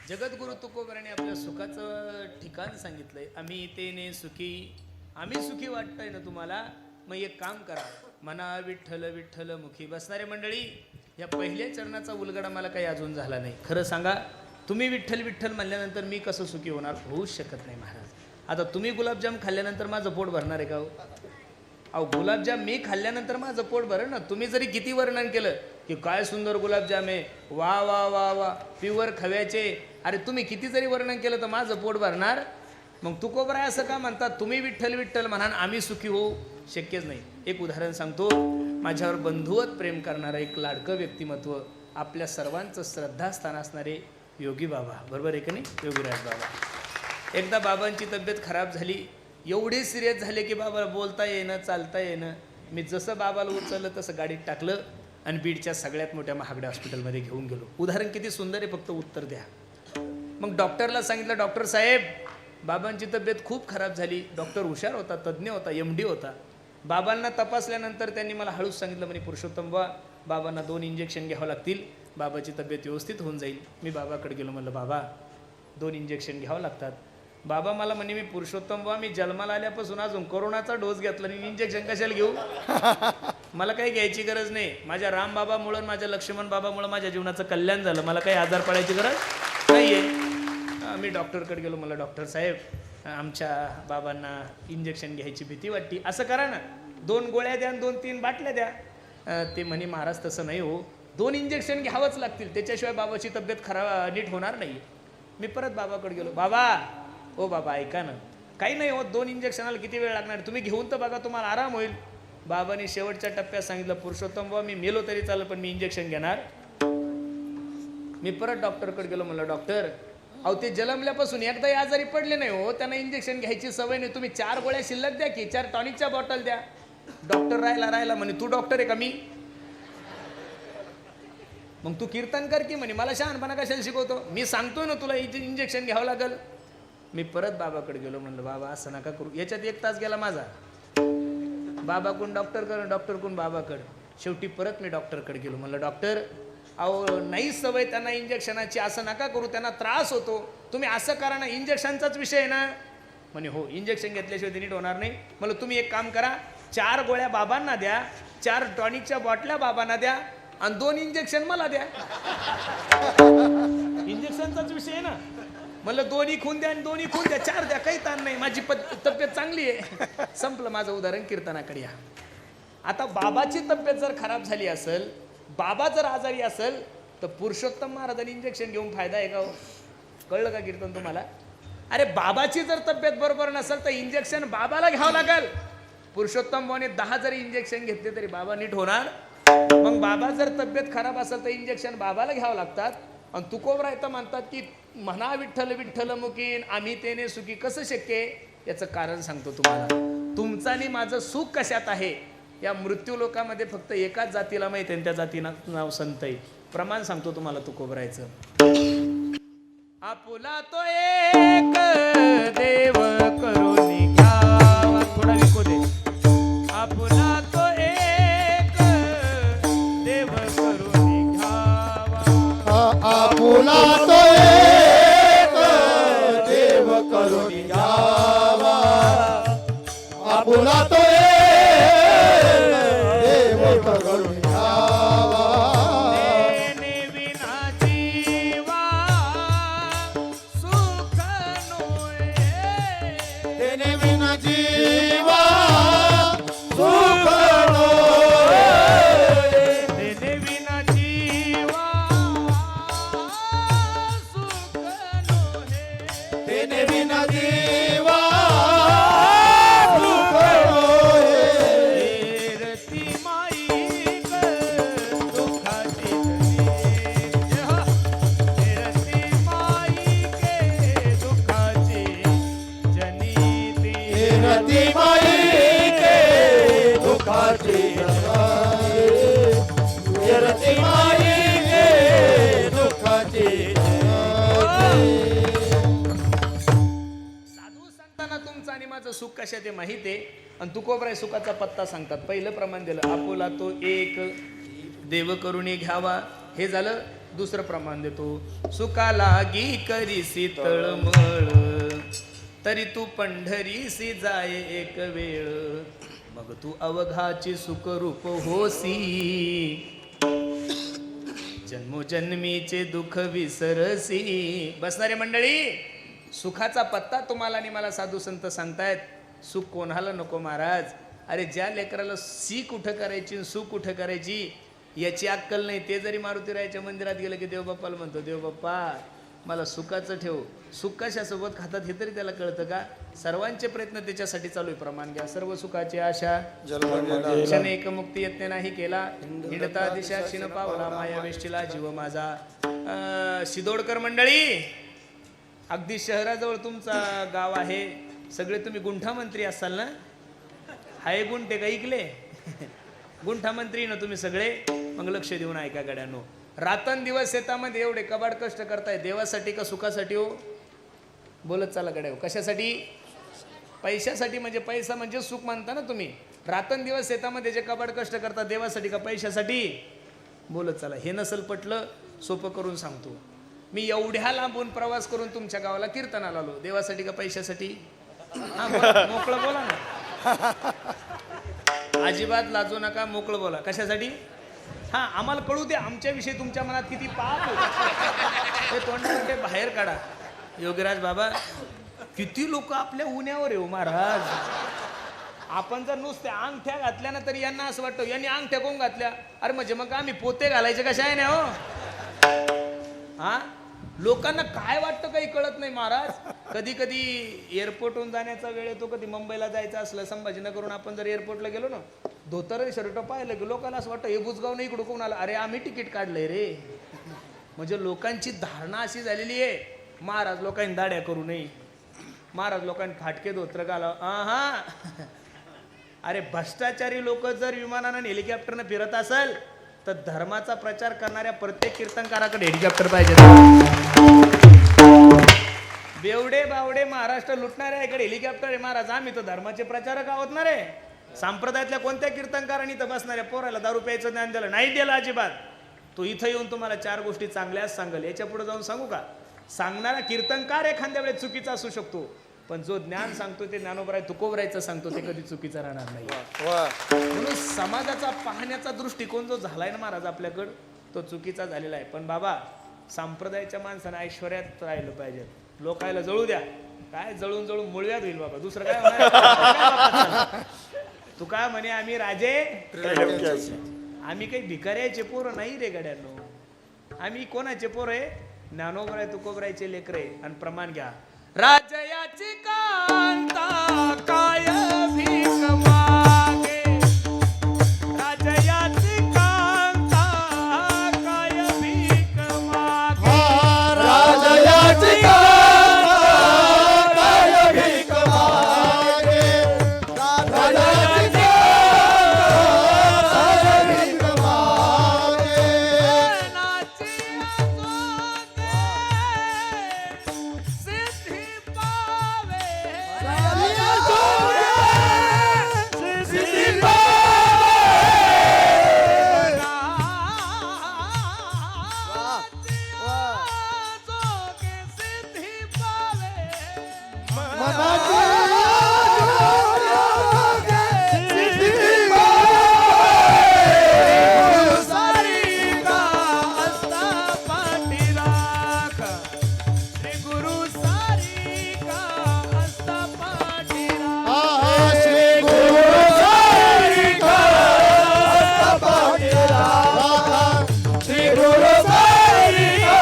जगद्गुरु तुकोबराने आपल्या सुखाचं ठिकाण सांगितलंय. आम्ही तेने सुखी, आम्ही सुखी वाटतंय ना तुम्हाला, मग एक काम करा, मना विठ्ठल विठ्ठल मुखी. बसणारे मंडळी, या पहिल्या चरणाचा उलगडा मला काही अजून झाला नाही. खरं सांगा, तुम्ही विठ्ठल विठ्ठल म्हणल्यानंतर मी कसं सुखी होणार? होऊच शकत नाही महाराज. आता तुम्ही गुलाबजाम खाल्ल्यानंतर माझं पोट भरणार आहे का हो? अहो, गुलाबजाम मी खाल्ल्यानंतर माझं पोट भरण ना. तुम्ही जरी किती वर्णन केलं की काय सुंदर गुलाबजाम आहे, वा वा वा वा, प्युअर खव्याचे, अरे तुम्ही किती जरी वर्णन केलं तर माझं पोट भरणार? मग तुकोबराय असं का म्हणतात? तुम्ही विठ्ठल विठ्ठल म्हणा, आम्ही सुखी होऊ शक्यच नाही. एक उदाहरण सांगतो. माझ्यावर बंधुवत प्रेम करणारं एक लाडकं व्यक्तिमत्व, आपल्या सर्वांचं श्रद्धास्थान असणारे योगी बाबा, बरोबर आहे का नाही? योगीराज बाबा. एकदा बाबांची तब्येत खराब झाली, एवढे सिरियस झाले की बाबाला बोलता येणं, चालता येणं. मी जसं बाबाला उचललं तसं गाडीत टाकलं आणि बीडच्या सगळ्यात मोठ्या महागड्या हॉस्पिटलमध्ये घेऊन गेलो. उदाहरण किती सुंदर आहे, फक्त उत्तर द्या. मग डॉक्टरला सांगितलं, डॉक्टर साहेब बाबांची तब्येत खूप खराब झाली. डॉक्टर हुशार होता, तज्ज्ञ होता, MD होता. बाबांना तपासल्यानंतर त्यांनी मला हळूच सांगितलं, म्हणे पुरुषोत्तम बाबांना 2 इंजेक्शन घ्यावं लागतील, बाबाची तब्येत व्यवस्थित होऊन जाईल. मी बाबाकडे गेलो, म्हणलं बाबा 2 इंजेक्शन घ्यावं लागतात. बाबा मला म्हणे, मी पुरुषोत्तम मी जन्माला आल्यापासून अजून कोरोनाचा डोस घेतला आणि इंजेक्शन कशाला घेऊ? मला काही घ्यायची गरज नाही. माझ्या राम बाबामुळं, माझ्या लक्ष्मण बाबामुळं माझ्या जीवनाचं कल्याण झालं. मला काही आजार पडायची गरज नाही आहे. मी डॉक्टरकडे गेलो, मला डॉक्टर साहेब आमच्या बाबांना इंजेक्शन घ्यायची भीती वाटते, असं करा ना, 2 गोळ्या द्या, 2-3 बाटल्या द्या. ते म्हणे महाराज तसं नाही हो, 2 इंजेक्शन घ्यावंच लागतील, त्याच्याशिवाय बाबाची तब्येत खराब नीट होणार नाही. मी परत बाबाकडे गेलो, बाबा ओ बाबा ऐका ना, काही नाही होत, 2 इंजेक्शनाला किती वेळ लागणार, तुम्ही घेऊन तर बघा, तुम्हाला आराम होईल. बाबांनी शेवटच्या टप्प्यात सांगितलं, पुरुषोत्तम मी मेलो तरी चालेल पण मी इंजेक्शन घेणार. मी परत डॉक्टरकडे गेलो, म्हणलं डॉक्टर अहो ते जन्मल्यापासून एकदाही आजारी पडले नाही हो, त्यांना इंजेक्शन घ्यायची सवय नाही, तुम्ही 4 गोळ्या शिल्लक द्या की, 4 टॉनिकच्या बॉटल द्या. डॉक्टर राहिला म्हणे, तू डॉक्टर आहे का? मी. मग तू कीर्तन कर की म्हणे, मला शहाणपणा कशाला शिकवतो? मी सांगतोय ना तुला इंजेक्शन घ्यावं लागेल. मी परत बाबाकडे गेलो, म्हणलं बाबा असं नका करू. याच्यात 1 तास गेला माझा, बाबाकडून डॉक्टरकडे, डॉक्टरकडून बाबाकडे. शेवटी परत मी डॉक्टरकडे गेलो, म्हणलं डॉक्टर अहो नाही सवय त्यांना इंजेक्शनाची, असं नका करू, त्यांना त्रास होतो, तुम्ही असं करा ना, इंजेक्शनचाच विषय आहे ना. म्हणे हो, इंजेक्शन घेतल्याशिवाय ते नीट होणार नाही. म्हणलं तुम्ही एक काम करा, 4 गोळ्या बाबांना द्या, 4 टॉनिकच्या बॉटल्या बाबांना द्या आणि 2 इंजेक्शन मला द्या. इंजेक्शनचाच विषय आहे ना. म्हणलं 2 खून द्या आणि 2 खून द्या, 4 द्या, काही ताण नाही, माझी तब्येत चांगली आहे. संपलं माझं उदाहरण. कीर्तनाकडे या. आता बाबाची तब्येत जर खराब झाली असेल, बाबा जर आजारी असेल, तर पुरुषोत्तम महाराजांनी इंजेक्शन घेऊन फायदा आहे का हो? कळलं का कीर्तन तुम्हाला? अरे बाबाची जर तब्येत बरोबर नसेल तर इंजेक्शन बाबाला घ्यावं लागेल. पुरुषोत्तम भाऊने 10 जरी इंजेक्शन घेतले तरी बाबा नीट होणार. मग बाबा जर तब्येत खराब असेल तर इंजेक्शन बाबाला घ्यावं लागतात. आणि तुकोबराय तर म्हणतात की म्हणा विठ्ठल विठ्ठल मुकीन, आम्ही तेने सुखी. कसं शक्य आहे? याचं कारण सांगतो तुम्हाला. तुमचं आणि माझं सुख कशात आहे? या मृत्यू लोकामध्ये फक्त एकाच जातीला माहिती आहे, त्या जातीनं नाव संत आहे. प्रमाण सांगतो तुम्हाला तुकोबरायचं. आपुला तो एक देव करून घ्यावा. थोडा विको दे. आपुला तो एक देव करून घ्यावा. आपुला तो एक देव करून घ्यावा. आपुला तो करून घ्यावा. तेने विना जीवा सुख नोए. तेने विना जीवा सुख नोए. तेने विना जीवा सुख नोहे. तेने विना जीवा सुख नोए. रती माईक दुःखाची जनी. रती माईके दुःखाची जनिती. रती माई के दुखाची जनाई. रती माई के दुखाची जनाई. साधू संतांना तुमचं आणि माझं सुख कशात आहे माहिती आहे. आणि तुकोबराय सुखाचा पत्ता सांगतात. पहिलं प्रमाण दिलं, आपुला तो एक देव करून घ्यावा. हे झालं. दुसरं प्रमाण देतो. सुका लागी करीसी तळमळ, तरी तू पंढरीसी जाय एक वेळ, मग तू अवघाची सुखरूप होसी, जन्मोजन्मीचे दुःख विसरसी. बसणारे मंडळी, सुखाचा पत्ता तुम्हाला आणि मला साधू संत सांगतायत. सुख कोणाला नको महाराज. अरे ज्या लेकराला सी कुठं करायची आणि सुख कुठं करायची याची अक्कल नाही, ते जरी मारुतीरायाच्या मंदिरात गेलं की देवबाप्पाला म्हणतो, देवबाप्पा मला सुखाचं ठेव. सुख कशासोबत खातात हे तरी त्याला कळतं का? सर्वांचे प्रयत्न त्याच्यासाठी चालू आहे. प्रमाण घ्या. सर्व सुखाची आशा क्षण एक मुक्ती यत्न नाही केला, हिंडता दिशा क्षीण पावला, माया वेष्टीला जीव माझा. शिदोडकर मंडळी, अगदी शहराजवळ तुमचा गाव आहे. सगळे तुम्ही गुंठा मंत्री असाल ना? हाय गुंठे का ऐकले? गुंठा मंत्री ना तुम्ही सगळे. मग लक्ष देऊन ऐका गड्यांनो. रात्रंदिवस शेतामध्ये एवढे कबाड कष्ट करताय, देवासाठी का सुखासाठी हो? बोलत चाला गड्या. कशासाठी? पैशासाठी. म्हणजे पैसा म्हणजे सुख मानता ना तुम्ही. रात्रंदिवस शेतामध्ये जे कबाड कष्ट करता, देवासाठी का पैशासाठी? बोलत चला. हे नसल पटलं, सोपं करून सांगतो. मी एवढ्या लांबून प्रवास करून तुमच्या गावाला कीर्तनाला आलो, देवासाठी का पैशासाठी? हा मोकळं बोला ना, अजिबात लाजू नका, मोकळं बोला. कशासाठी? हा आम्हाला कळू द्या आमच्याविषयी तुमच्या मनात किती पाप हे तोंडामध्ये बाहेर काढा. योगीराज बाबा, किती लोक आपल्या उन्यावर येऊ महाराज. आपण जर नुसत्या अंगठ्या घातल्या ना तरी यांना असं वाटतं यांनी अंगठ्या कोण घातल्या. अरे म्हणजे मग आम्ही पोते घालायचे कशा आहे ना हो? हा लोकांना काय वाटतं काही कळत नाही महाराज. कधी कधी एअरपोर्टहून जाण्याचा वेळ येतो, कधी मुंबईला जायचं असलं संभाजीनगरहून आपण जर एअरपोर्टला गेलो ना, धोतर शर्ट पाहिलं की लोकांना असं वाटतं हे बुजगाव नाही इकडं कोण आला. अरे आम्ही तिकीट काढलंय रे. म्हणजे लोकांची धारणा अशी झालेली आहे, महाराज लोकांनी दाड्या करू नये, महाराज लोकांनी फाटके धोत्र घालावं. हा अरे भ्रष्टाचारी लोक जर विमानानं हेलिकॉप्टरनं फिरत असेल तर धर्माचा प्रचार करणाऱ्या प्रत्येक कीर्तनकाराकडे हेलिकॉप्टर पाहिजे. बेवडे बावडे महाराष्ट्र लुटणाऱ्या इकडे हेलिकॉप्टर आहे महाराज. आम्ही तर धर्माचे प्रचारक आहोत ना रे. सांप्रदायातल्या कोणत्या कीर्तनकारांनी तर बसणाऱ्या पोराला दारू प्यायचं ज्ञान दिलं नाही? दिलं अजिबात. तो इथं येऊन तुम्हाला 4 गोष्टी चांगल्याच सांगेल. याच्या पुढे जाऊन सांगू का? सांगणारा कीर्तनकार एखाद्या वेळेस चुकीचा असू शकतो, पण जो ज्ञान सांगतो ते ज्ञानोबराय तुकोबरायचं सांगतो ते कधी चुकीचं राहणार नाही. म्हणून समाजाचा पाहण्याचा दृष्टिकोन जो झालाय ना महाराज आपल्याकडं, तो चुकीचा झालेला आहे. पण बाबा, संप्रदायाच्या माणसाने ऐश्वर्यात राहिलं पाहिजे. लोकायला जळू द्या. काय जळून जळून मुळव्यात होईल बाबा, दुसरं काय होणार? तू काय म्हणे आम्ही राजे, आम्ही काही भिकाऱ्याचे पोरं नाही रे गड्यांनो. आम्ही कोणाचे पोरं आहे? ज्ञानोबराय तुकोबरायचे लेकरे. आणि प्रमाण घ्या. राजयाची कांता काय भीक मागे, राजयाची कांता काय भीक मागे, राजयाची कांता काय भीक मागे, राजयाची कांता काय भीक मागे, नाची सिद्धी पावे, सिद्धी पावे, सिद्धी पावे, मनाची सिद्धी पावे, सारी का असता पाठीराख, श्री गुरु सारी का असता पाठीराख. श्री गुरु सारिका पाठीराख, श्री गुरु सारिका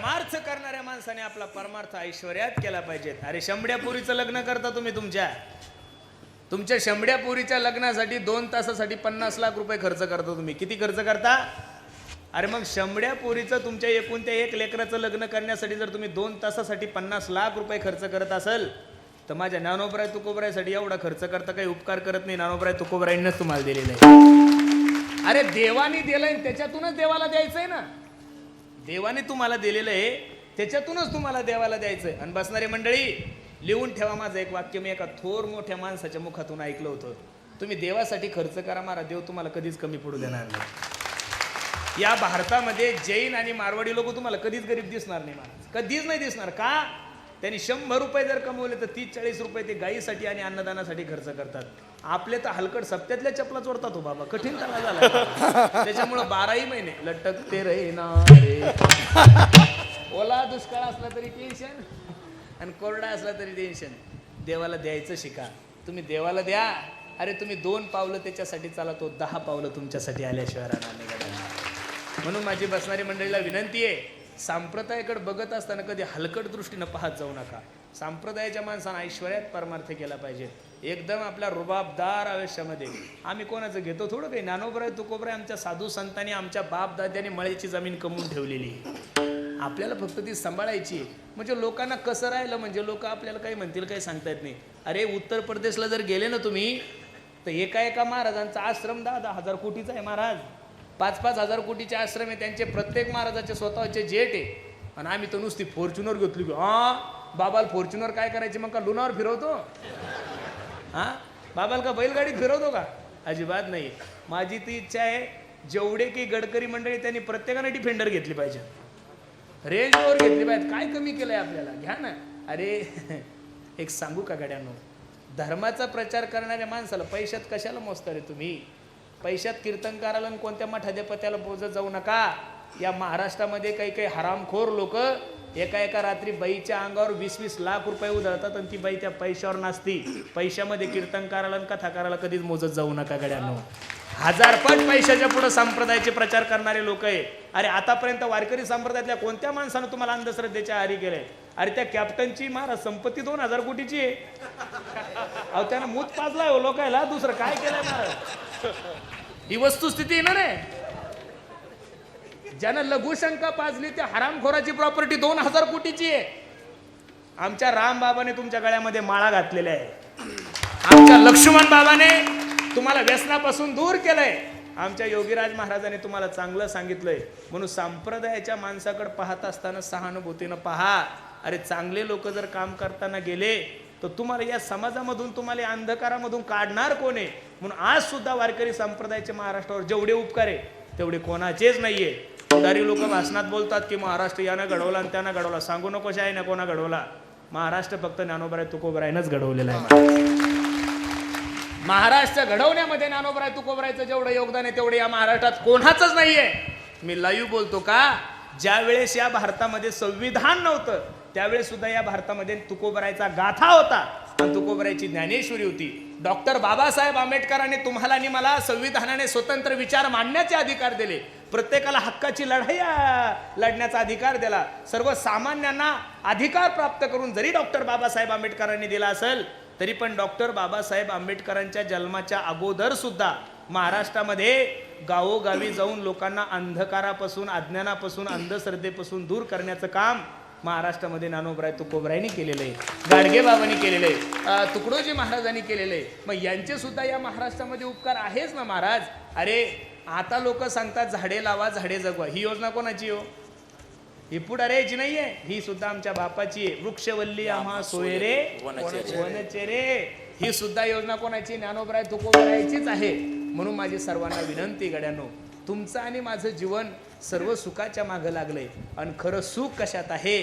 मार्थ करणाऱ्या माणसाने आपला परमार्थ ऐश्वर्यात केला पाहिजे. अरे शंभड्या पुरीचं लग्न करता तुम्ही. तुमच्या शंभड्या पुरीच्या लग्नासाठी 2 तासासाठी 50 लाख रुपये खर्च करता तुम्ही. किती खर्च करता? अरे मग शंभड्या पोरीचं तुमच्या एकूण त्या 1 लेकराचं लग्न करण्यासाठी जर तुम्ही 2 तासासाठी 50 लाख रुपये खर्च करत असाल तर माझ्या ज्ञानोबराय तुकोबरायसाठी एवढा खर्च करता काही उपकार करत नाही. ज्ञानोबराय तुकोबरायांनीच तुम्हाला दिलेलं आहे. अरे देवानी दिलंय त्याच्यातूनच देवाला द्यायचंय ना. देवाने तुम्हाला दिलेलं आहे त्याच्यातूनच तुम्हाला देवाला द्यायचंय. आणि बसणारी मंडळी, लिहून ठेवा माझं एक वाक्य, मी एका थोर मोठ्या माणसाच्या मुखातून ऐकलं होतं. तुम्ही देवासाठी खर्च करा मारा, देव तुम्हाला कधीच कमी पडू देणार नाही. या भारतामध्ये जैन आणि मारवाडी लोक तुम्हाला कधीच गरीब दिसणार नाही महाराज, कधीच नाही दिसणार. का? त्यांनी 100 रुपये जर कमवले तर 30-40 रुपये ते गायीसाठी आणि अन्नदानासाठी खर्च करतात. आपले तर हलकट सप्त्यातल्या चपला चोरतात हो बाबा, कठीण त्याला झाला. त्याच्यामुळं 12ही महिने लटकते रे ना रे. ओला दुष्काळ असला तरी टेन्शन आणि कोरडा असला तरी टेन्शन. देवाला द्यायचं शिका. तुम्ही देवाला द्या. अरे तुम्ही 2 पावलं त्याच्यासाठी चाला, तो 10 पावलं तुमच्यासाठी आल्याशिवाय राहणार नाही. म्हणून माझी बसणारी मंडळीला विनंती आहे, संप्रदायाकडे बघत असताना कधी हलकट दृष्टीनं पाहत जाऊ नका. संप्रदायाच्या माणसानं ऐश्वर्यात परमार्थ केला पाहिजे. एकदम आपल्या रुबाबदार आयुष्यामध्ये आम्ही कोणाचं घेतो थोडं काही. ज्ञानोबराय तुकोबराय आमच्या साधू संतांनी आमच्या बाप दाद्याने मळ्याची जमीन कमवून ठेवलेली आहे. आपल्याला फक्त ती सांभाळायची. म्हणजे लोकांना कसं राहिलं म्हणजे लोक आपल्याला काही म्हणतील काही सांगता येत नाही. अरे उत्तर प्रदेशला जर गेले ना तुम्ही तर एका महाराजांचा आश्रम 10-10 हजार कोटीचा आहे महाराज. 5-5 हजार कोटीचे आश्रम आहे त्यांचे. प्रत्येक महाराजाचे स्वतःचे जेट आहे. आणि आम्ही तर नुसती फॉर्च्युनर घेतली. बाबाला फॉर्च्युनर काय करायची मग? का लुनावर फिरवतो? बाबाला का बैलगाडीत फिरवतो का? अजिबात नाही. माझी ती इच्छा आहे, जेवढे की गडकरी मंडळी त्यांनी प्रत्येकाने डिफेंडर घेतली पाहिजे, रेंज रोवर घेतली पाहिजे. काय कमी केलंय आपल्याला? घ्या ना. अरे एक सांगू का गड्यांनो, धर्माचा प्रचार करणाऱ्या माणसाला पैशात कशाला मोजता रे तुम्ही? पैशात कीर्तनकाराला आणि कोणत्या मठाध्यपत्याला बोजत जाऊ नका. या महाराष्ट्रामध्ये काही हरामखोर लोक एका रात्री बाईच्या अंगावर 20-20 लाख रुपये उधळतात आणि ती बाई त्या पैशावर नाचती. पैशामध्ये कीर्तनकाराला आणि कथाकाराला कधीच मोजत जाऊ नका गड्यांनो. 1000पट पैशाच्या पुढे संप्रदायाचे प्रचार करणारे लोक आहे. अरे आतापर्यंत वारकरी संप्रदायातल्या कोणत्या माणसानं तुम्हाला अंधश्रद्धेच्या आहारी केलंय? अरे त्या कॅप्टनची महाराज संपत्ती 2000 कोटीची आहे. अहो त्यानं मूत पाजलाय हो लोकायला, दुसरं काय केलंय महाराज? ही वस्तुस्थिती येणार आहे. ज्यानं लघुशंका पाजली त्या हरामखोराची प्रॉपर्टी 2000 कोटीची आहे. आमच्या राम बाबाने तुमच्या गळ्यामध्ये माळा घातलेल्या आहे. आमच्या लक्ष्मण बाबाने तुम्हाला व्यसनापासून दूर केलंय. आमच्या योगीराज महाराजांनी तुम्हाला चांगलं सांगितलंय. म्हणून संप्रदायाच्या माणसाकडे पाहत असताना सहानुभूतीनं पहा. अरे चांगले लोक जर काम करताना गेले तर तुम्हाला या समाजामधून, तुम्हाला अंधकारामधून काढणार कोण आहे? म्हणून आज सुद्धा वारकरी संप्रदायाचे महाराष्ट्रावर जेवढे उपकार आहे तेवढे कोणाचेच नाहीये. पुढारी लोक भाषणात बोलतात की महाराष्ट्र यानं घडवला आणि त्यानं घडवला. सांगू नको आहे ना कोणा घडवला. महाराष्ट्र फक्त ज्ञानोबराय तुकोबरायनंच घडवलेला आहे. महाराष्ट्र घडवण्यामध्ये ज्ञानोबराय तुकोबरायचं जेवढं योगदान आहे तेवढे या महाराष्ट्रात कोणाचंच नाहीये. मी लाईव्ह बोलतो का? ज्या वेळेस या भारतामध्ये संविधान नव्हतं त्यावेळेस सुद्धा या भारतामध्ये तुकोबरायचा गाथा होता आणि तुकोबरायची ज्ञानेश्वरी होती. डॉक्टर बाबासाहेब आंबेडकरांनी तुम्हाला आणि मला संविधानाने स्वतंत्र विचार मांडण्याचे अधिकार दिले. प्रत्येकाला हक्काची लढाई लढण्याचा अधिकार दिला. सर्वसामान्यांना अधिकार प्राप्त करून जरी डॉक्टर बाबासाहेब आंबेडकरांनी दिला असेल तरी पण डॉक्टर बाबासाहेब आंबेडकरांच्या जन्माच्या अगोदर सुद्धा महाराष्ट्रामध्ये गावोगावी जाऊन लोकांना अंधकारापासून, अज्ञानापासून, अंधश्रद्धेपासून दूर करण्याचं काम महाराष्ट्रामध्ये ज्ञानोबराय तुकोबरायांनी केलेलं आहे. गाडगे बाबांनी केलेलं आहे. तुकडोजी महाराजांनी केलेलं आहे. मग यांचे सुद्धा या महाराष्ट्रामध्ये उपकार आहेच ना महाराज. अरे आता लोक सांगतात झाडे लावा झाडे जगवा. ही योजना कोणाची हो? ही पुढाऱ्याची नाहीये, ही सुद्धा आमच्या बापाची आहे. वृक्षवल्ली आम्हा सोयरे वनचेरे, ही सुद्धा योजना कोणाची? ज्ञानोबराय तुकोबरायचीच आहे. म्हणून माझी सर्वांना विनंती गड्यांनो, तुमचं आणि माझं जीवन सर्व सुखाच्या मागं लागलंय आणि खरं सुख कशात आहे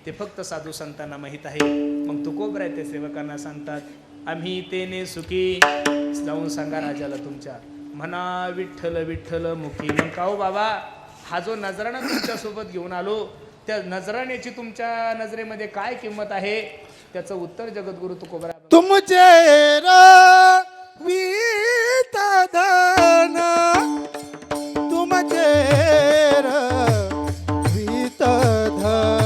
ते फक्त साधू संतांना माहीत आहे. मग तुकोबराय ते सेवकांना सांगतात, आम्ही तेने सुखी. जाऊन सांगा राजाला तुमच्या, म्हणा विठ्ठल विठ्ठल मुखी. मग का हो बाबा, हा जो नजराणा तुमच्या सोबत घेऊन आलो त्या नजराण्याची तुमच्या नजरेमध्ये काय किंमत आहे त्याचं उत्तर जगद्गुरु तुकोबराय तुमचे वीत धन, तुमचे वीत धन,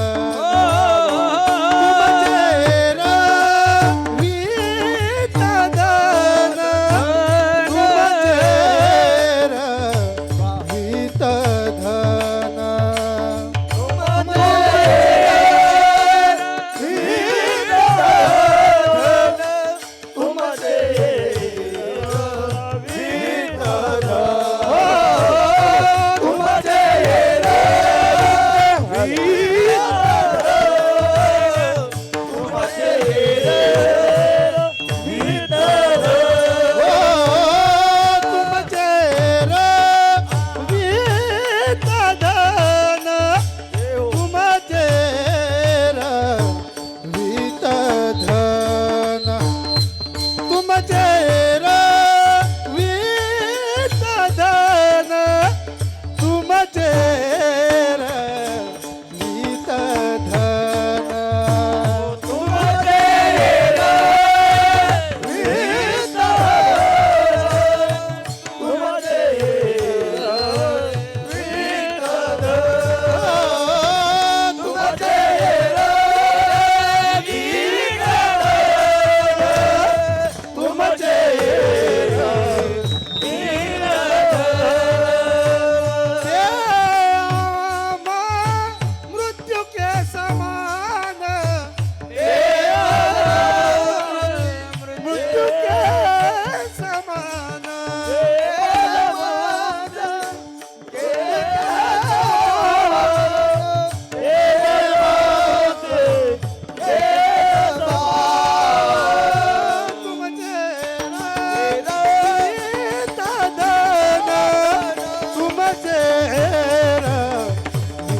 चेहरा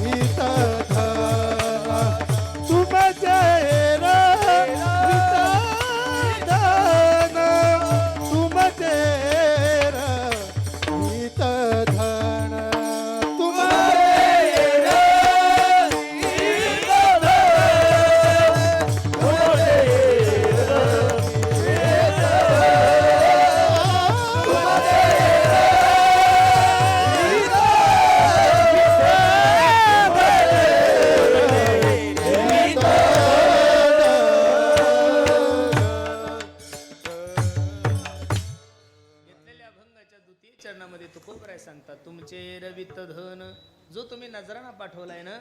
रीत तुम चेहरा रीत तुम चेहरा रीत तुम घेतलेल्या अभंगाच्या द्वितीय चरणामध्ये तुकोबराय सांगतात तुमचे रवित धन जो तुम्ही नजराना पाठवलाय ना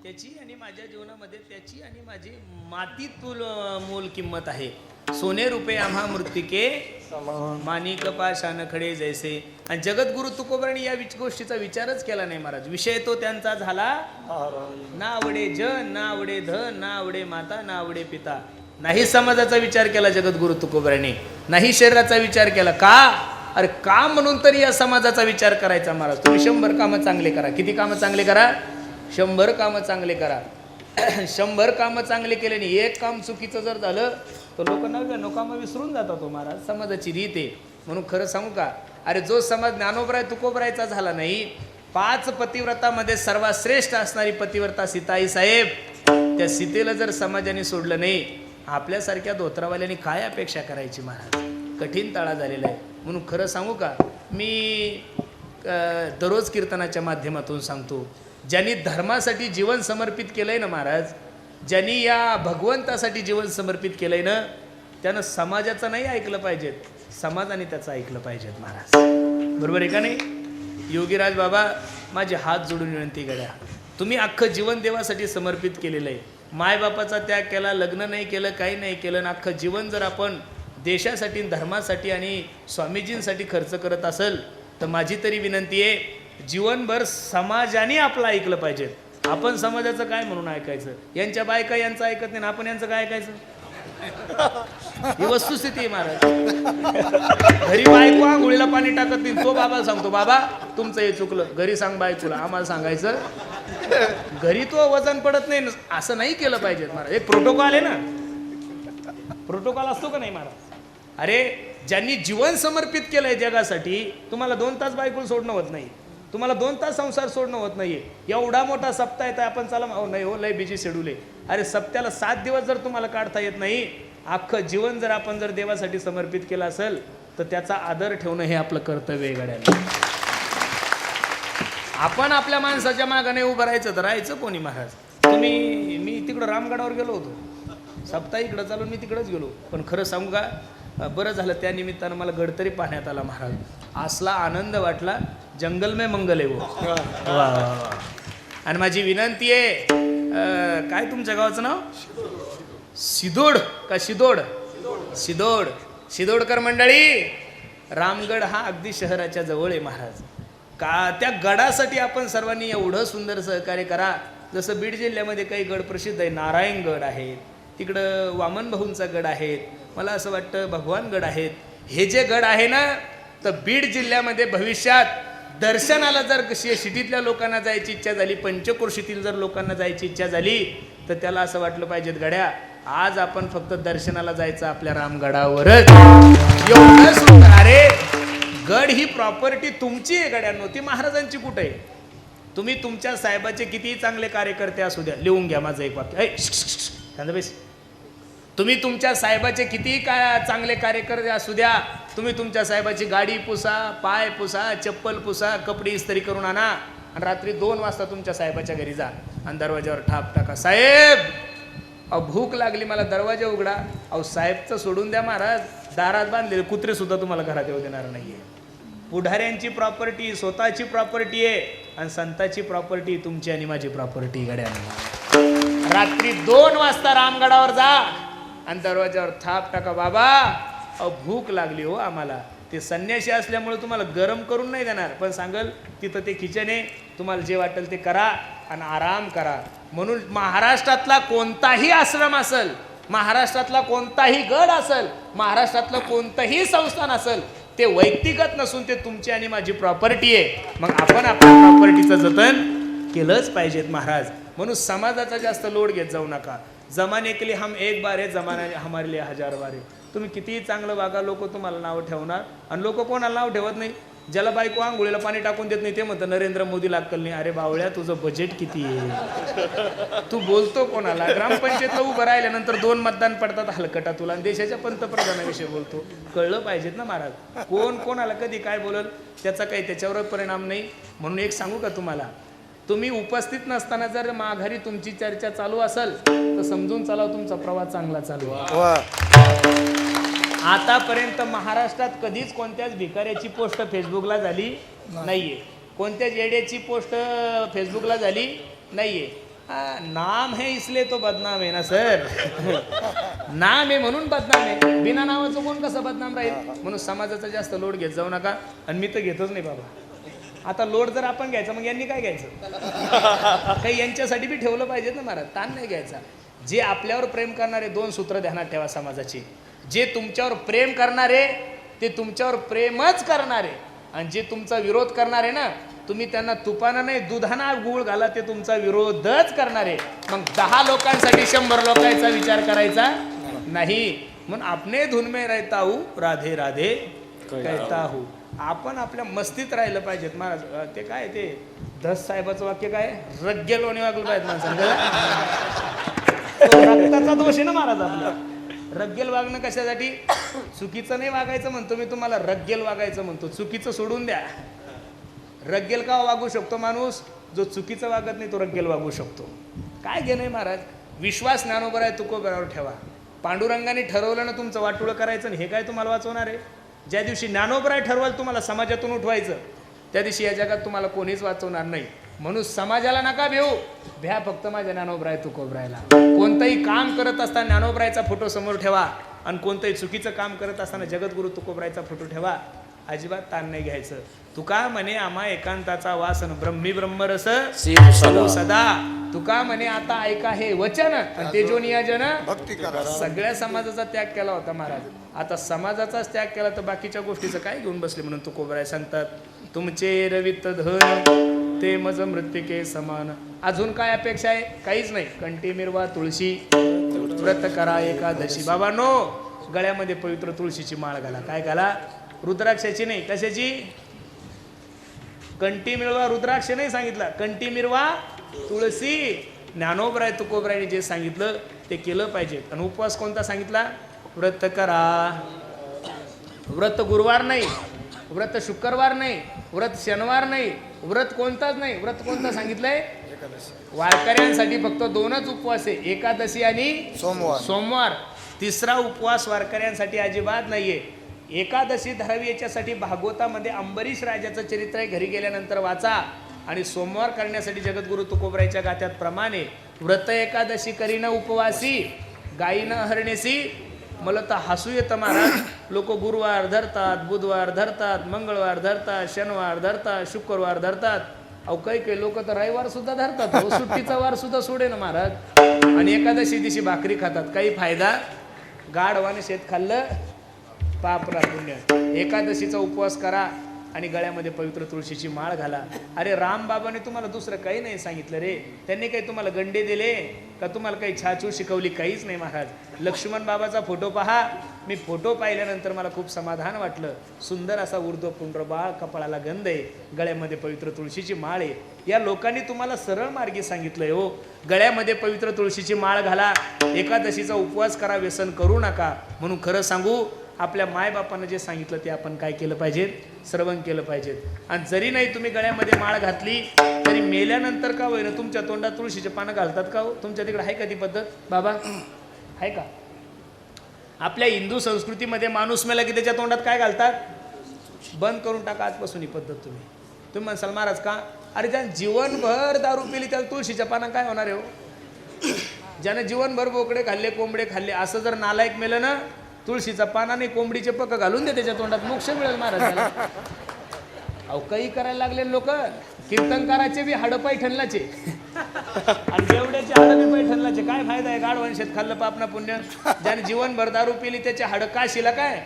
त्याची आणि माझ्या जीवनामध्ये त्याची आणि माझी मातीत मोल किंमत आहे. सोने रुपये आम्हा मृत्तिके माणिक पाषाण खडे जैसे. आणि जगद्गुरु तुकोबराने या गोष्टीचा विचारच केला नाही महाराज. विषय तो त्यांचा झाला ना आवडे जन ना आवडे धन ना आवडे माता ना आवडे पिता. नाही समाजाचा विचार केला जगद्गुरु तुकोबराने, नाही शरीराचा विचार केला. का? अरे का म्हणून तरी या समाजाचा विचार करायचा महाराज. तुम्ही 100 कामं चांगले करा. किती कामं चांगले करा? 100 कामं चांगले करा. 100 कामं चांगले केले नाही एक काम चुकीचं जर झालं तर लोक 99 कामं विसरून जातात हो महाराज. समाजाची रीत आहे. म्हणून खरं सांगू का, अरे जो समाज ज्ञानोबराय तुकोबरायचा झाला नाही, 5 पतिव्रतामध्ये सर्वात श्रेष्ठ असणारी पतिव्रता सीताई साहेब, त्या सीतेला जर समाजाने सोडलं नाही, आपल्यासारख्या धोत्रावाल्यांनी काय अपेक्षा करायची महाराज. कठीण ताळा झालेला आहे. म्हणून खरं सांगू का, मी दररोज कीर्तनाच्या माध्यमातून सांगतो, ज्यांनी धर्मासाठी जीवन समर्पित केलंय ना महाराज, ज्यांनी या भगवंतासाठी जीवन समर्पित केलंय ना, त्यानं समाजाचं नाही ऐकलं पाहिजेत, समाजाने त्याचं ऐकलं पाहिजेत महाराज. बरोबर आहे का नाही? योगीराज बाबा, माझे हात जोडून विनंती करा, तुम्ही अख्खं जीवन देवासाठी समर्पित केलेलं आहे. मायबापाचा त्याग केला, लग्न नाही केलं, काही नाही केलं, आणि अख्खं जीवन जर आपण देशासाठी, धर्मासाठी आणि स्वामीजींसाठी खर्च करत असेल तर माझी तरी विनंती आहे, जीवनभर समाजाने आपलं ऐकलं पाहिजे. आपण समाजाचं काय म्हणून ऐकायचं? यांच्या बायका यांचं ऐकत नाही, आपण यांचं काय ऐकायचं? ही वस्तुस्थिती आहे महाराज. घरी बायको आंघोळीला पाणी टाकत नाही, तो बाबा सांगतो बाबा तुमचं हे चुकलं. घरी सांग बायकोला, आम्हाला सांगायचं घरी तो वजन पडत नाही, असं नाही केलं पाहिजे महाराज. एक प्रोटोकॉल आहे ना, प्रोटोकॉल असतो का नाही महाराज? अरे ज्यांनी जीवन समर्पित केलंय जगासाठी, तुम्हाला 2 तास बायकोला सोडणं होत नाही, तुम्हाला 2 तास संसार सोडणं होत नाहीये. एवढा मोठा सप्ताह येत आपण चला नाही हो, लय बिजी शेड्यूल आहे. अरे सप्त्याला 7 दिवस जर तुम्हाला काढता येत नाही, अख्खं जीवन जर आपण जर देवासाठी समर्पित केलं असेल तर त्याचा आदर ठेवणं हे आपलं कर्तव्य आहे गड्यांना. आपण आपल्या माणसाच्या मागाने उभं राहायचं तर राहायचं कोणी महाराज. मी तिकडं रामगडावर गेलो होतो, सप्ताह इकडं चालून मी तिकडंच गेलो. पण खरं सांगू का, बरं झालं त्या निमित्तानं मला गड तरी पाहण्यात आला महाराज. असला आनंद वाटला, जंगल में मंगल आहे वो. आणि माझी विनंती आहे, काय तुमच्या गावाचं नाव? सिदोड का शिदोड? सिदोड. सिदोडकर मंडळी, रामगड हा अगदी शहराच्या जवळ आहे महाराज. का त्या गडासाठी आपण सर्वांनी एवढं सुंदर सहकार्य करा. जसं बीड जिल्ह्यामध्ये काही गड प्रसिद्ध आहे, नारायणगड आहेत, तिकडं वामन भाऊंचा गड आहेत, मला असं वाटतं भगवानगड आहेत. हे जे गड आहे ना, तर बीड जिल्ह्यामध्ये भविष्यात दर्शनाला जर सिटीतल्या लोकांना जायची इच्छा झाली, पंचक्रोशीतील जर लोकांना जायची इच्छा झाली, तर त्याला असं वाटलं पाहिजेत गड्या, आज आपण फक्त दर्शनाला जायचं आपल्या रामगडावरच. एवढं सुंदर. अरे गड ही प्रॉपर्टी तुमची आहे गड्यांनो, ती महाराजांची कुठे आहे? तुम्ही तुमच्या साहेबाचे कितीही चांगले कार्यकर्ते असू द्या, लिहून घ्या माझं एक वाक्य. तुम्ही तुमच्या साहेबाचे कितीही चांगले कार्यकर्ते असू द्या, तुम्ही तुमच्या साहेबाची गाडी पुसा, पाय पुसा, चप्पल पुसा, कपडे इस्त्री करून आणा आणि रात्री 2 वाजता तुमच्या साहेबाच्या घरी जा आणि दरवाज्यावर ठाप टाका, साहेब अहो भूक लागली मला, दरवाजा उघडा. अहो साहेबचं सोडून द्या महाराज, दारात बांधलेले कुत्रे सुद्धा तुम्हाला घरात येऊ देणार नाहीये. पुढाऱ्यांची प्रॉपर्टी स्वतःची प्रॉपर्टी आहे आणि संताची प्रॉपर्टी तुमची आणि माझी प्रॉपर्टी गड्यांना. रात्री 2 वाजता रामगडावर जा आणि दरवाजावर थाप टाका, बाबा अहो भूक लागली हो आम्हाला. ते संन्यासी असल्यामुळे तुम्हाला गरम करून नाही देणार, पण सांगल तिथं ते किचन आहे, तुम्हाला जे वाटेल ते करा आणि आराम करा. म्हणून महाराष्ट्रातला कोणताही आश्रम असेल, महाराष्ट्रातला कोणताही गड असेल, महाराष्ट्रातलं कोणतंही संस्थान असेल, ते वैयक्तिकच नसून ते तुमची आणि माझी प्रॉपर्टी आहे. मग आपण आपल्या प्रॉपर्टीचं जतन केलंच पाहिजेत महाराज. म्हणून समाजाचा जास्त लोड घेत जाऊ नका. जमाने के लिए हम एक बार है, जमाना हमारे लिए हजार बार है. तुम्ही कितीही चांगलं वागा, लोक तुम्हाला नाव ठेवणार. आणि लोक कोणाला नाव ठेवत नाही? ज्याला बायको आंघोळीला पाणी टाकून देत नाही ते म्हणतं नरेंद्र मोदीला अक्कल नाही. अरे बावळ्या, तुझं बजेट किती आहे? तू बोलतो कोणाला? ग्रामपंचायतला उभं राहिल्यानंतर 2 मतदान पडतात हलकटा तुला, आणि देशाच्या पंतप्रधानाविषयी बोलतो. कळलं पाहिजेत ना महाराज, कोण कोणाला कधी काय बोलल त्याचा काही त्याच्यावर परिणाम नाही. म्हणून एक सांगू का तुम्हाला, तुम्ही उपस्थित नसताना जर माघारी तुमची चर्चा चालू असेल तर समजून चाला तुमचा प्रवास चांगला चालू आहे. आतापर्यंत महाराष्ट्रात कधीच कोणत्याच भिकाऱ्याची पोस्ट फेसबुकला झाली नाहीये, कोणत्याच येड्याची पोस्ट फेसबुकला झाली नाहीये. नाम है इसलिए तो बदनाम है ना सर. नाम आहे म्हणून बदनाम आहे, बिना नावाचं कोण कसं बदनाम राहील. म्हणून समाजाचा जास्त लोड घेत जाऊ नका. आणि मी तर घेतच नाही बाबा. आता लोड जर आपण घ्यायचा मग यांनी काय घ्यायचं? काही यांच्यासाठी बी ठेवलं पाहिजे ना महाराज. ताण नाही घ्यायचा. जे आपल्यावर प्रेम करणारे 2 सूत्र ध्यानात ठेवा समाजाची. जे तुमच्यावर प्रेम करणारे ते तुमच्यावर प्रेमच करणारे, आणि जे तुमचा विरोध करणारे ना, तुम्ही त्यांना तुपानं नाही दुधानं गुळ घाला, ते तुमचा विरोधच करणारे. मग 10 लोकांसाठी 100 लोकांचा विचार करायचा नाही. म्हणून आपने धुन में रहता हूँ, राधे राधे कहता हूँ. आपण आपल्या मस्तीत राहिलं पाहिजेत महाराज. ते काय ते धस साहेबाचं वाक्य काय, रग्गे लोणी वागलं पाहिजे माणसांना. रक्ताचा दोष आहे ना महाराज आपला. रग्गेल वागणं कशासाठी? चुकीचं नाही वागायचं म्हणतो मी तुम्हाला, रग्गेल वागायचं म्हणतो. चुकीचं सोडून द्या. रग्गेल का वागू शकतो माणूस? जो चुकीचं वागत नाही तो रग्गेल वागू शकतो. काय घेणं आहे महाराज? विश्वास ज्ञानोबर आहे तुकोबरावर ठेवा. पांडुरंगाने ठरवलं ना तुमचं वाटोळं करायचं, हे काय तुम्हाला वाचवणार आहे? ज्या दिवशी ज्ञानोबराय ठरवाल तुम्हाला समाजातून उठवायचं, त्या दिवशी या जगात तुम्हाला कोणीच वाचवणार नाही. म्हणून समाजाला नका भेऊ, भ्या फक्त माझ्या ज्ञानोबराय तुकोबरायला. कोणतंही काम करत असताना ज्ञानोबरायचा फोटो समोर ठेवा, आणि कोणतंही चुकीचं काम करत असताना जगद्गुरु तुकोबरायचा फोटो ठेवा. अजिबात ताण नाही घ्यायचं. तुका म्हणे आम्हा एकांताचा वासन, ब्रह्मी ब्रह्मरस सदा. तुका म्हणे आता ऐका हे वचन, आणि ते जो नियोजन सगळ्या समाजाचा त्याग केला होता महाराज. आता समाजाचाच त्याग केला तर बाकीच्या गोष्टीचं काय घेऊन बसले. म्हणून तुकोबराय सांगतात, तुमचे रवित धन ते मज मृत्तिके समान. अजून काय अपेक्षा आहे? काहीच नाही. कंठी मिरवा तुळशी, व्रत करा एकादशी. बाबांनो, गळ्यामध्ये पवित्र तुळशीची माळ घाला. काय घाला? रुद्राक्षाची नाही, कशाची? कंठी मिरवा रुद्राक्ष नाही सांगितलं, कंठी मिरवा तुळसी. ज्ञानोबराय तुकोबरायने जे सांगितलं ते केलं पाहिजे. आणि उपवास कोणता सांगितला? व्रत करा. व्रत गुरुवार नाही, व्रत शुक्रवार नाही, व्रत शनिवार नाही, व्रत कोणताच नाही. व्रत कोणता सांगितलंय? वारकऱ्यांसाठी फक्त 2च उपवास आहे, एकादशी आणि सोमवार. तिसरा उपवास वारकऱ्यांसाठी अजिबात नाहीये. एकादशी धरावी याच्यासाठी भागवतामध्ये अंबरीश राजाचं चरित्र आहे, घरी गेल्यानंतर वाचा. आणि सोमवार करण्यासाठी जगद्गुरु तुकोबरायच्या गात्यात प्रमाणे, व्रत एकादशी करीन उपवासी, गायीनं हरणेसी. मला तर हसू येतं महाराज. लोक गुरुवार धरतात, बुधवार धरतात, मंगळवार धरतात, शनिवार धरतात, शुक्रवार धरतात. अहो काही लोक तर रविवार सुद्धा धरतात. सुट्टीचा वार सुद्धा सोडे ना महाराज. आणि एकादशी दिवशी भाकरी खातात. काही फायदा? गाढवाने शेत खाल्लं, पापरा पुण्य. एकादशीचा उपवास करा आणि गळ्यामध्ये पवित्र तुळशीची माळ घाला. अरे रामबाबाने तुम्हाला दुसरं काही नाही सांगितलं रे. त्यांनी काही तुम्हाला गंडे दिले का? तुम्हाला काही छाछू शिकवली? काहीच नाही महाराज. लक्ष्मण बाबाचा फोटो पहा. मी फोटो पाहिल्यानंतर मला खूप समाधान वाटलं. सुंदर असा ऊर्ध्वपुंड्र बाळ, कपाळाला गंध आहे, गळ्यामध्ये पवित्र तुळशीची माळ आहे. या लोकांनी तुम्हाला सरळ मार्गी सांगितलंय हो. गळ्यामध्ये पवित्र तुळशीची माळ घाला, एकादशीचा उपवास करा, व्यसन करू नका. म्हणून खरं सांगू, आपल्या मायबापानं जे सांगितलं ते आपण काय केलं पाहिजे? श्रवण केलं पाहिजे. आणि जरी नाही तुम्ही गळ्यामध्ये माळ घातली तरी मेल्यानंतर का होईना तुमच्या तोंडात तुळशीचे पानं घालतात का हो? तुमच्या तिकडे आहे का ती पद्धत बाबा? आहे का? आपल्या हिंदू संस्कृतीमध्ये माणूस मेला की त्याच्या तोंडात काय घालतात? बंद करून टाका आजपासून ही पद्धत. तुम्ही म्हणसाल महाराज का? अरे ज्यानं जीवनभर दारू पिली त्याला तुळशीच्या पानं काय होणार आहे हो? ज्यानं जीवनभर बोकडे खाल्ले, कोंबडे खाल्ले, असं जर नालायक मेलं ना, तुळशीचा पानाने कोंबडीचे पक्क घालून दे त्याच्या तोंडात, मोक्ष मिळेल महाराज. अहो काही करायला लागले लोक. कीर्तनकाराचे बी हाडं पैठणलाचे आणि जेवढ्याचे हाडं बी पैठणलाचे. काय फायदा आहे? गाढवंशेत खाल्लं पाप ना पुण्य. ज्याने जीवनभर दारू पिली त्याचे हाडं काशीला काय?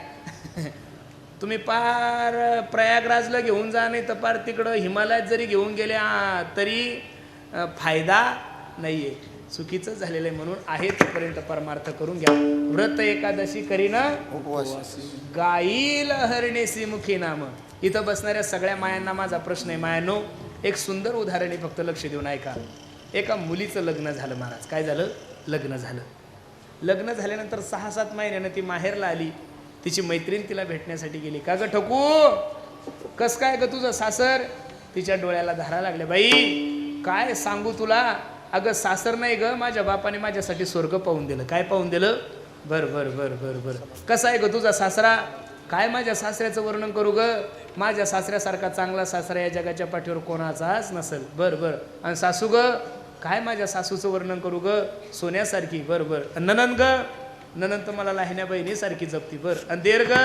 तुम्ही पार प्रयागराजला घेऊन जा, नाही तर पार तिकडं हिमालयात जरी घेऊन गेले तरी फायदा नाही आहे. चुकीचं झालेलं आहे. म्हणून आहे तोपर्यंत परमार्थ करून घ्या. व्रत एकादशी करीन गाईल हरणेसी मुखी नाम. इथं बसणाऱ्या सगळ्या मायांना माझा प्रश्न आहे. मायानो, एक सुंदर उदाहरण आहे, फक्त लक्ष देऊन ऐका. एका मुलीचं लग्न झालं महाराज. काय झालं? लग्न झालं. लग्न झाल्यानंतर 6-7 महिन्यानं ती माहेरला आली. तिची मैत्रीण तिला भेटण्यासाठी गेली. का ग ठकू, कस काय ग तुझं सासर? तिच्या डोळ्याला धारा लागल्या. बाई काय सांगू तुला, अगं सासर नाही ग, माझ्या बापाने माझ्यासाठी स्वर्ग पाहून दिलं. काय पाहून दिलं? बर बर बर बर बर. कसा आहे ग तुझा सासरा? काय माझ्या सासऱ्याचं वर्णन करू ग, माझ्या सासऱ्यासारखा चांगला सासरा या जगाच्या पाठीवर कोणाचाच नसेल. बर बर. आणि सासू ग, काय माझ्या सासूचं वर्णन करू ग, सोन्यासारखी. बर बर. ननंद ग, ननंद तर मला लाहिण्या बहिणीसारखी जपती. बर. आणि देर ग,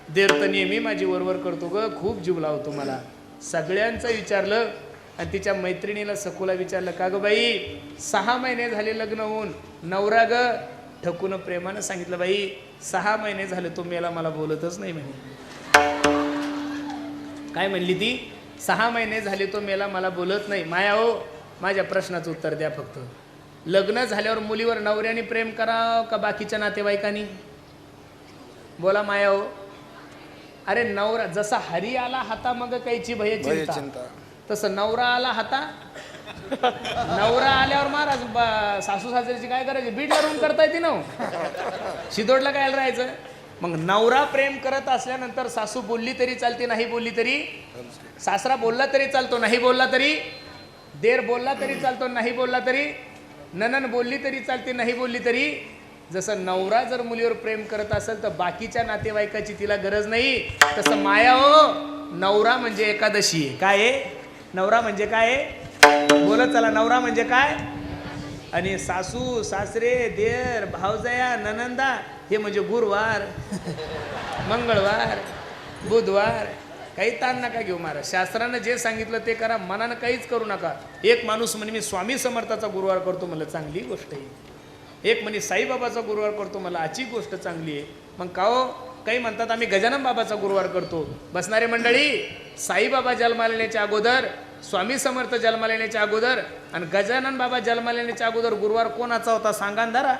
देर तर नेहमी माझी वरवर करतो ग, खूप जीव लावतो मला. सगळ्यांचं विचारलं आणि तिच्या मैत्रिणीला सखूला विचारलं. का ग बाई, 6 महिने झाले लग्न होऊन, नवरा ग? ठकून प्रेमानं सांगितलं. बाई 6 महिने झाले तो मेला, मला बोलतच नाही म्हणे. काय म्हणली ती? 6 महिने झाले तो मेला, मला बोलत नाही. माया हो, माझ्या प्रश्नाचं उत्तर द्या फक्त. लग्न झाल्यावर मुलीवर नवऱ्याने प्रेम करावं का बाकीच्या नातेवाईकांनी? बोला माया हो. अरे नवरा जसा हरी आला हाता मग काहीची भय चिंता, तसं नवरा आला हाता. नवरा आल्यावर महाराज सासू सासऱ्याची काय करायची? बीडला रूम करता येते ना, शिदोडला काय राहायचं. मग नवरा प्रेम करत असल्यानंतर सासू बोलली तरी चालते, नाही बोलली तरी. सासरा बोलला तरी चालतो, नाही बोलला तरी. देर बोलला तरी चालतो, नाही बोलला तरी. ननन बोलली तरी चालते, नाही बोलली तरी. जसं नवरा जर मुलीवर प्रेम करत असेल तर बाकीच्या नातेवाईकाची तिला गरज नाही. तसं माया हो, नवरा म्हणजे एकादशी आहे. काय आहे? नवरा म्हणजे काय आहे? बोलत चला. नवरा म्हणजे काय? आणि सासू सासरे देर भावजया ननंदा हे म्हणजे गुरुवार मंगळवार बुधवार. काही ताण नका घेऊ महाराज. शास्त्रानं जे सांगितलं ते करा, मनानं काहीच करू नका. एक माणूस म्हणे मी स्वामी समर्थाचा गुरुवार करतो, मला चांगली गोष्ट आहे. एक म्हणे साईबाबाचा गुरुवार करतो, मला आजची गोष्ट चांगली आहे. मग का हो, काही म्हणतात आम्ही गजानन बाबाचा गुरुवार करतो. बसणारे मंडळी, साईबाबा जन्माला येण्याच्या अगोदर, स्वामी समर्थ जन्माला येण्याच्या अगोदर आणि गजानन बाबा जन्माला येण्याच्या अगोदर गुरुवार कोणाचा होता सांगा धरा.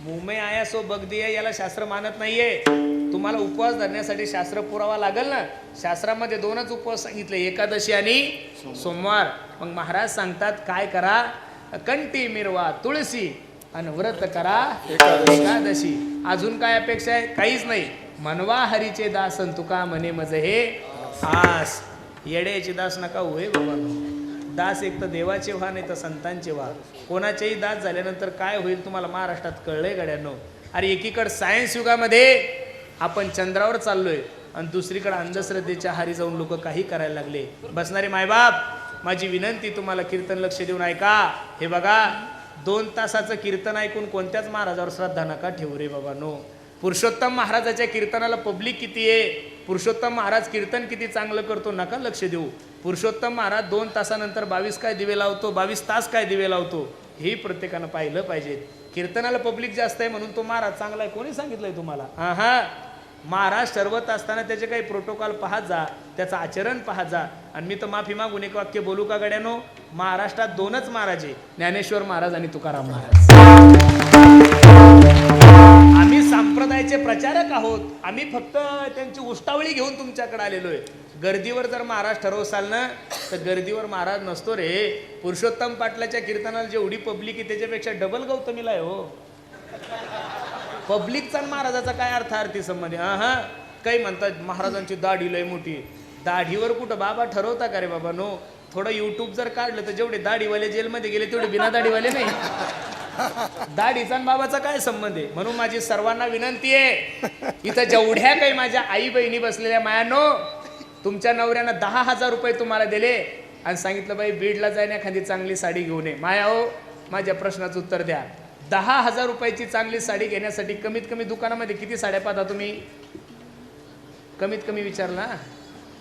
मुंबई आया सो बगदिया याला शास्त्र मानत नाहीये. तुम्हाला उपवास धरण्यासाठी शास्त्र पुरावा लागेल ना. शास्त्रामध्ये 2च उपवास सांगितले, एकादशी आणि सोमवार. मग महाराज सांगतात काय करा? कंठी मिरवा तुळशी आणि व्रत करा एकादशी. अजून काय अपेक्षा आहे? काहीच नाही. मनवा हरीचे दास तुका म्हणे मज हे आस. येड्याचे दास नका होय बाबा. दास एक तर देवाचे व्हा, नाही तर संतांचे व्हा. कोणाचेही दास झाल्यानंतर काय होईल तुम्हाला महाराष्ट्रात कळलंय गड्यांनो. अरे एकीकडे सायन्स युगामध्ये आपण चंद्रावर चाललोय आणि दुसरीकडे अंधश्रद्धेच्या हारी जाऊन लोक काही करायला लागले. बसणारे मायबाप, माझी विनंती तुम्हाला, कीर्तन लक्ष देऊन ऐका. हे बघा, 2 तासाचं कीर्तन ऐकून कोणत्याच महाराजावर श्रद्धा नका ठेवू रे बाबा नो. पुरुषोत्तम महाराजाच्या कीर्तनाला पब्लिक किती आहे, पुरुषोत्तम महाराज कीर्तन किती चांगलं करतो नका लक्ष देऊ. पुरुषोत्तम महाराज 2 तासानंतर 22 काय दिवे लावतो, 22 तास काय दिवे लावतो, हे प्रत्येकानं पाहिलं पाहिजे. कीर्तनाला पब्लिक जास्त आहे म्हणून तो महाराज चांगला आहे कोणी सांगितलंय तुम्हाला? हा, महाराज ठरवत असताना त्याचे काही प्रोटोकॉल पाहत जा, त्याचं आचरण पाहत जा. आणि मी तर माफी मागून एक वाक्य बोलू का गड्यानो? महाराष्ट्रात 2च महाराज आहे, ज्ञानेश्वर महाराज आणि तुकाराम महाराज. आम्ही संप्रदायाचे प्रचारक आहोत. आम्ही फक्त त्यांची उष्टावळी घेऊन तुमच्याकडे आलेलो आहे. गर्दीवर जर महाराज ठरवसाल ना, तर गर्दीवर महाराज नसतो रे. पुरुषोत्तम पाटलाच्या कीर्तनाला जेवढी पब्लिक आहे त्याच्यापेक्षा डबल गौतमीला आहे हो. पब्लिकचा महाराजाचा काय अर्थार्थी संबंध? हा, काही म्हणतात महाराजांची दाढी लय मोठी. दाढीवर कुठं बाबा ठरवता का रे बाबा नो? थोडं युट्यूब जर काढलं तर जेवढे दाढीवाले जेलमध्ये गेले तेवढे बिना दाढीवाले नाही. दाढीचा आणि बाबाचा काय संबंध आहे? म्हणून माझी सर्वांना विनंती आहे, इथं जेवढ्या काही माझ्या आई बहिणी बसलेल्या मायानो, तुमच्या नवऱ्यानं 10,000 रुपये तुम्हाला दिले आणि सांगितलं बाई बीडला जायला एखादी चांगली साडी घेऊन ये. माया हो, माझ्या प्रश्नाचं उत्तर द्या. 10,000 रुपयाची चांगली साडी घेण्यासाठी कमीत कमी दुकानामध्ये किती साड्या पाहता तुम्ही? कमीत कमी विचारला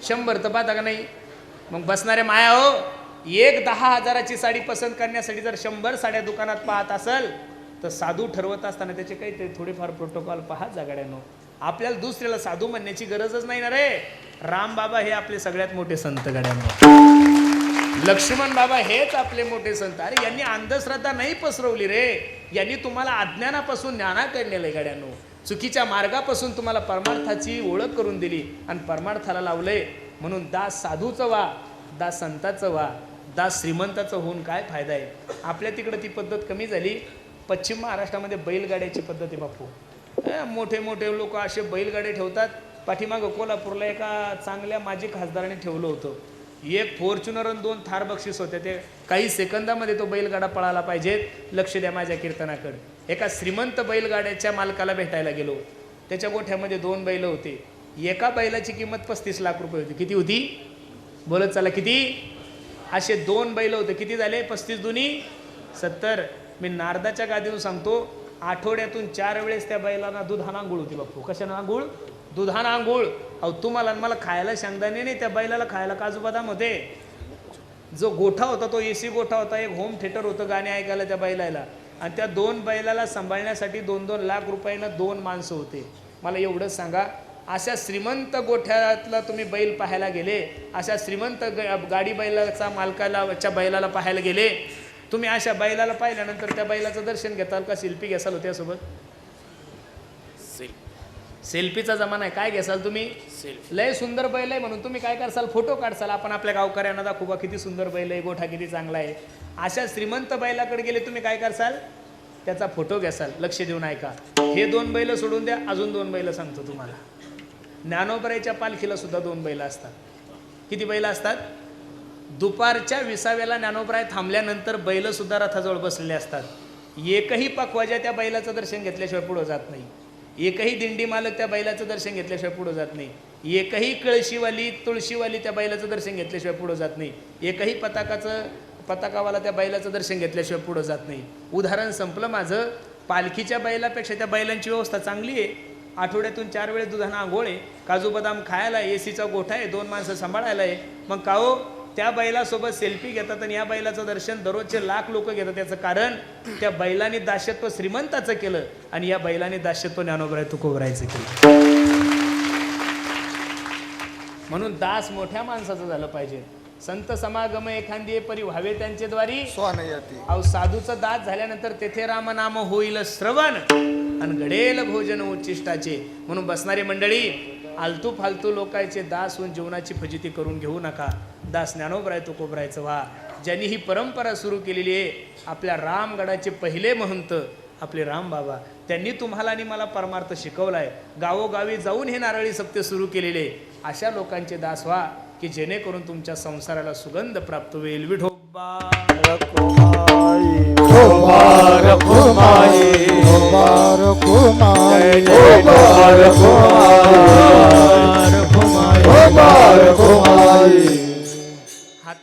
100 तर पाहता का नाही? मग बसणारे माया हो, एक 10,000ची साडी पसंत करण्यासाठी जर 100 साड्या दुकानात पाहत असेल तर साधू ठरवत असताना त्याचे काहीतरी थोडेफार प्रोटोकॉल पाहत जा गड्यानो. आपल्याला दुसऱ्याला साधू म्हणण्याची गरजच नाही ना रे. राम बाबा हे आपले सगळ्यात मोठे संत गड्यांना, लक्ष्मण बाबा हेच आपले मोठे संत. अरे यांनी अंधश्रद्धा नाही पसरवली रे, यांनी तुम्हाला अज्ञानापासून ज्ञानाकडे नेलंय गड्यांनो. चुकीच्या मार्गापासून तुम्हाला परमार्थाची ओळख करून दिली आणि परमार्थाला लावलंय. म्हणून दास साधूचं व्हा, दास संताचं व्हा, दास श्रीमंताचं होऊन काय फायदा आहे. आपल्या तिकडं ती पद्धत कमी झाली. पश्चिम महाराष्ट्रामध्ये बैलगाड्याची पद्धत आहे बापू. मोठे मोठे लोक असे बैलगाडे ठेवतात. पाठीमागं कोल्हापूरला एका चांगल्या माजी खासदाराने ठेवलं होतं. एक फॉर्च्युनर आणि 2 थार बक्षीस होते. ते काही सेकंदामध्ये तो बैलगाडा पळाला पाहिजे. लक्ष द्या माझ्या कीर्तनाकडे. एका श्रीमंत बैलगाड्याच्या मालकाला भेटायला गेलो. त्याच्या गोठ्यामध्ये 2 बैल होते. एका बैलाची किंमत 35 लाख रुपये होती. किती होती बोलत चला किती? असे 2 बैल होते. किती झाले? 35 दुनी 70. मी नारदाच्या गादीतून सांगतो, आठवड्यातून 4 वेळेस त्या बैलांना दुधानं आंघोळ होती बापू. कशानं आंघोळ? दुधानं आंघोळ. अहो तुम्हाला मला खायला शेंगदाणे नाही, त्या बैलाला खायला काजू बदाम होते. जो गोठा होता तो AC गोठा होता. एक होम थिएटर होतं गाणे ऐकायला त्या बैलाला. आणि त्या 2 बैलाला सांभाळण्यासाठी 2-2 लाख रुपयानं 2 माणसं होते. मला एवढंच सांगा, अशा श्रीमंत गोठ्यातला तुम्ही बैल पाहायला गेले, अशा श्रीमंत गाडी बैलाचा मालकाला बैलाला पाहायला गेले, तुम्ही अशा बैलाला पाहिल्यानंतर त्या बैलाचं दर्शन घेताल का सेल्फी घ्याल त्यासोबत? सेल्फीचा जमाना आहे. काय घ्याल तुम्ही? लय सुंदर बैल आहे म्हणून तुम्ही काय करसाल? फोटो काढसाल. आपण आपल्या गावकऱ्यांना दाखवू बा किती सुंदर बैल आहे, गोठा किती चांगला आहे. अशा श्रीमंत बैलाकडे गेले तुम्ही काय करसाल? त्याचा फोटो घ्यासाल. लक्ष देऊन ऐका. हे 2 बैल सोडून द्या, अजून 2 बैल सांगतो तुम्हाला. ज्ञानोबराईच्या पालखीला सुद्धा 2 बैल असतात. किती बैल असतात? दुपारच्या 20व्याला ज्ञानोबराय थांबल्यानंतर बैल सुद्धा रथाजवळ बसलेले असतात. एकही पखवाजा त्या बैलाचं दर्शन घेतल्याशिवाय पुढे जात नाही. एकही दिंडी मालक त्या बैलाचं दर्शन घेतल्याशिवाय पुढे जात नाही. एकही कळशीवाली तुळशीवाली त्या बैलाचं दर्शन घेतल्याशिवाय पुढे जात नाही. एकही पताकावाला त्या बैलाचं दर्शन घेतल्याशिवाय पुढे जात नाही. उदाहरण संपलं माझं. पालखीच्या बैलापेक्षा त्या बैलांची व्यवस्था चांगली आहे. आठवड्यातून 4 वेळेस दुधानं आंघोळ आहे, काजू बदाम खायला, ACचा गोठा आहे, 2 माणसं सांभाळायला आहे. मग का हो त्या बैलासोबत सेल्फी घेतात आणि या बैलाचं दर्शन दररोजचे लाख लोक घेतात. त्याचं कारण त्या बैलाने दास्यत्व श्रीमंताचं केलं आणि या बैलाने दास्यत्व ज्ञानोबराय तुकोबरायचं केलं. म्हणून दास मोठ्या माणसाचं झालं पाहिजे. संत समागम एखादी परी व्हावे त्यांचे द्वारी. अहो साधूचं दास झाल्यानंतर तेथे रामनाम होईल श्रवण आणि घडेल भोजन उच्चिष्टाचे. म्हणून बसणारी मंडळी आलतू फालतू लोकांचे दास होऊन जीवनाची फजिती करून घेऊ नका. दास ज्ञानोबराय तुकोबरायचं व्हा. ज्यांनी ही परंपरा सुरू केलेली आहे, आपल्या रामगडाचे पहिले महंत आपले राम बाबा, त्यांनी तुम्हाला आणि मला परमार्थ शिकवलाय. गावोगावी जाऊन हे नारळी सत्य सुरू केलेले. अशा लोकांचे दास व्हा की जेणेकरून तुमच्या संसाराला सुगंध प्राप्त होईल. विठोबा रखुमाई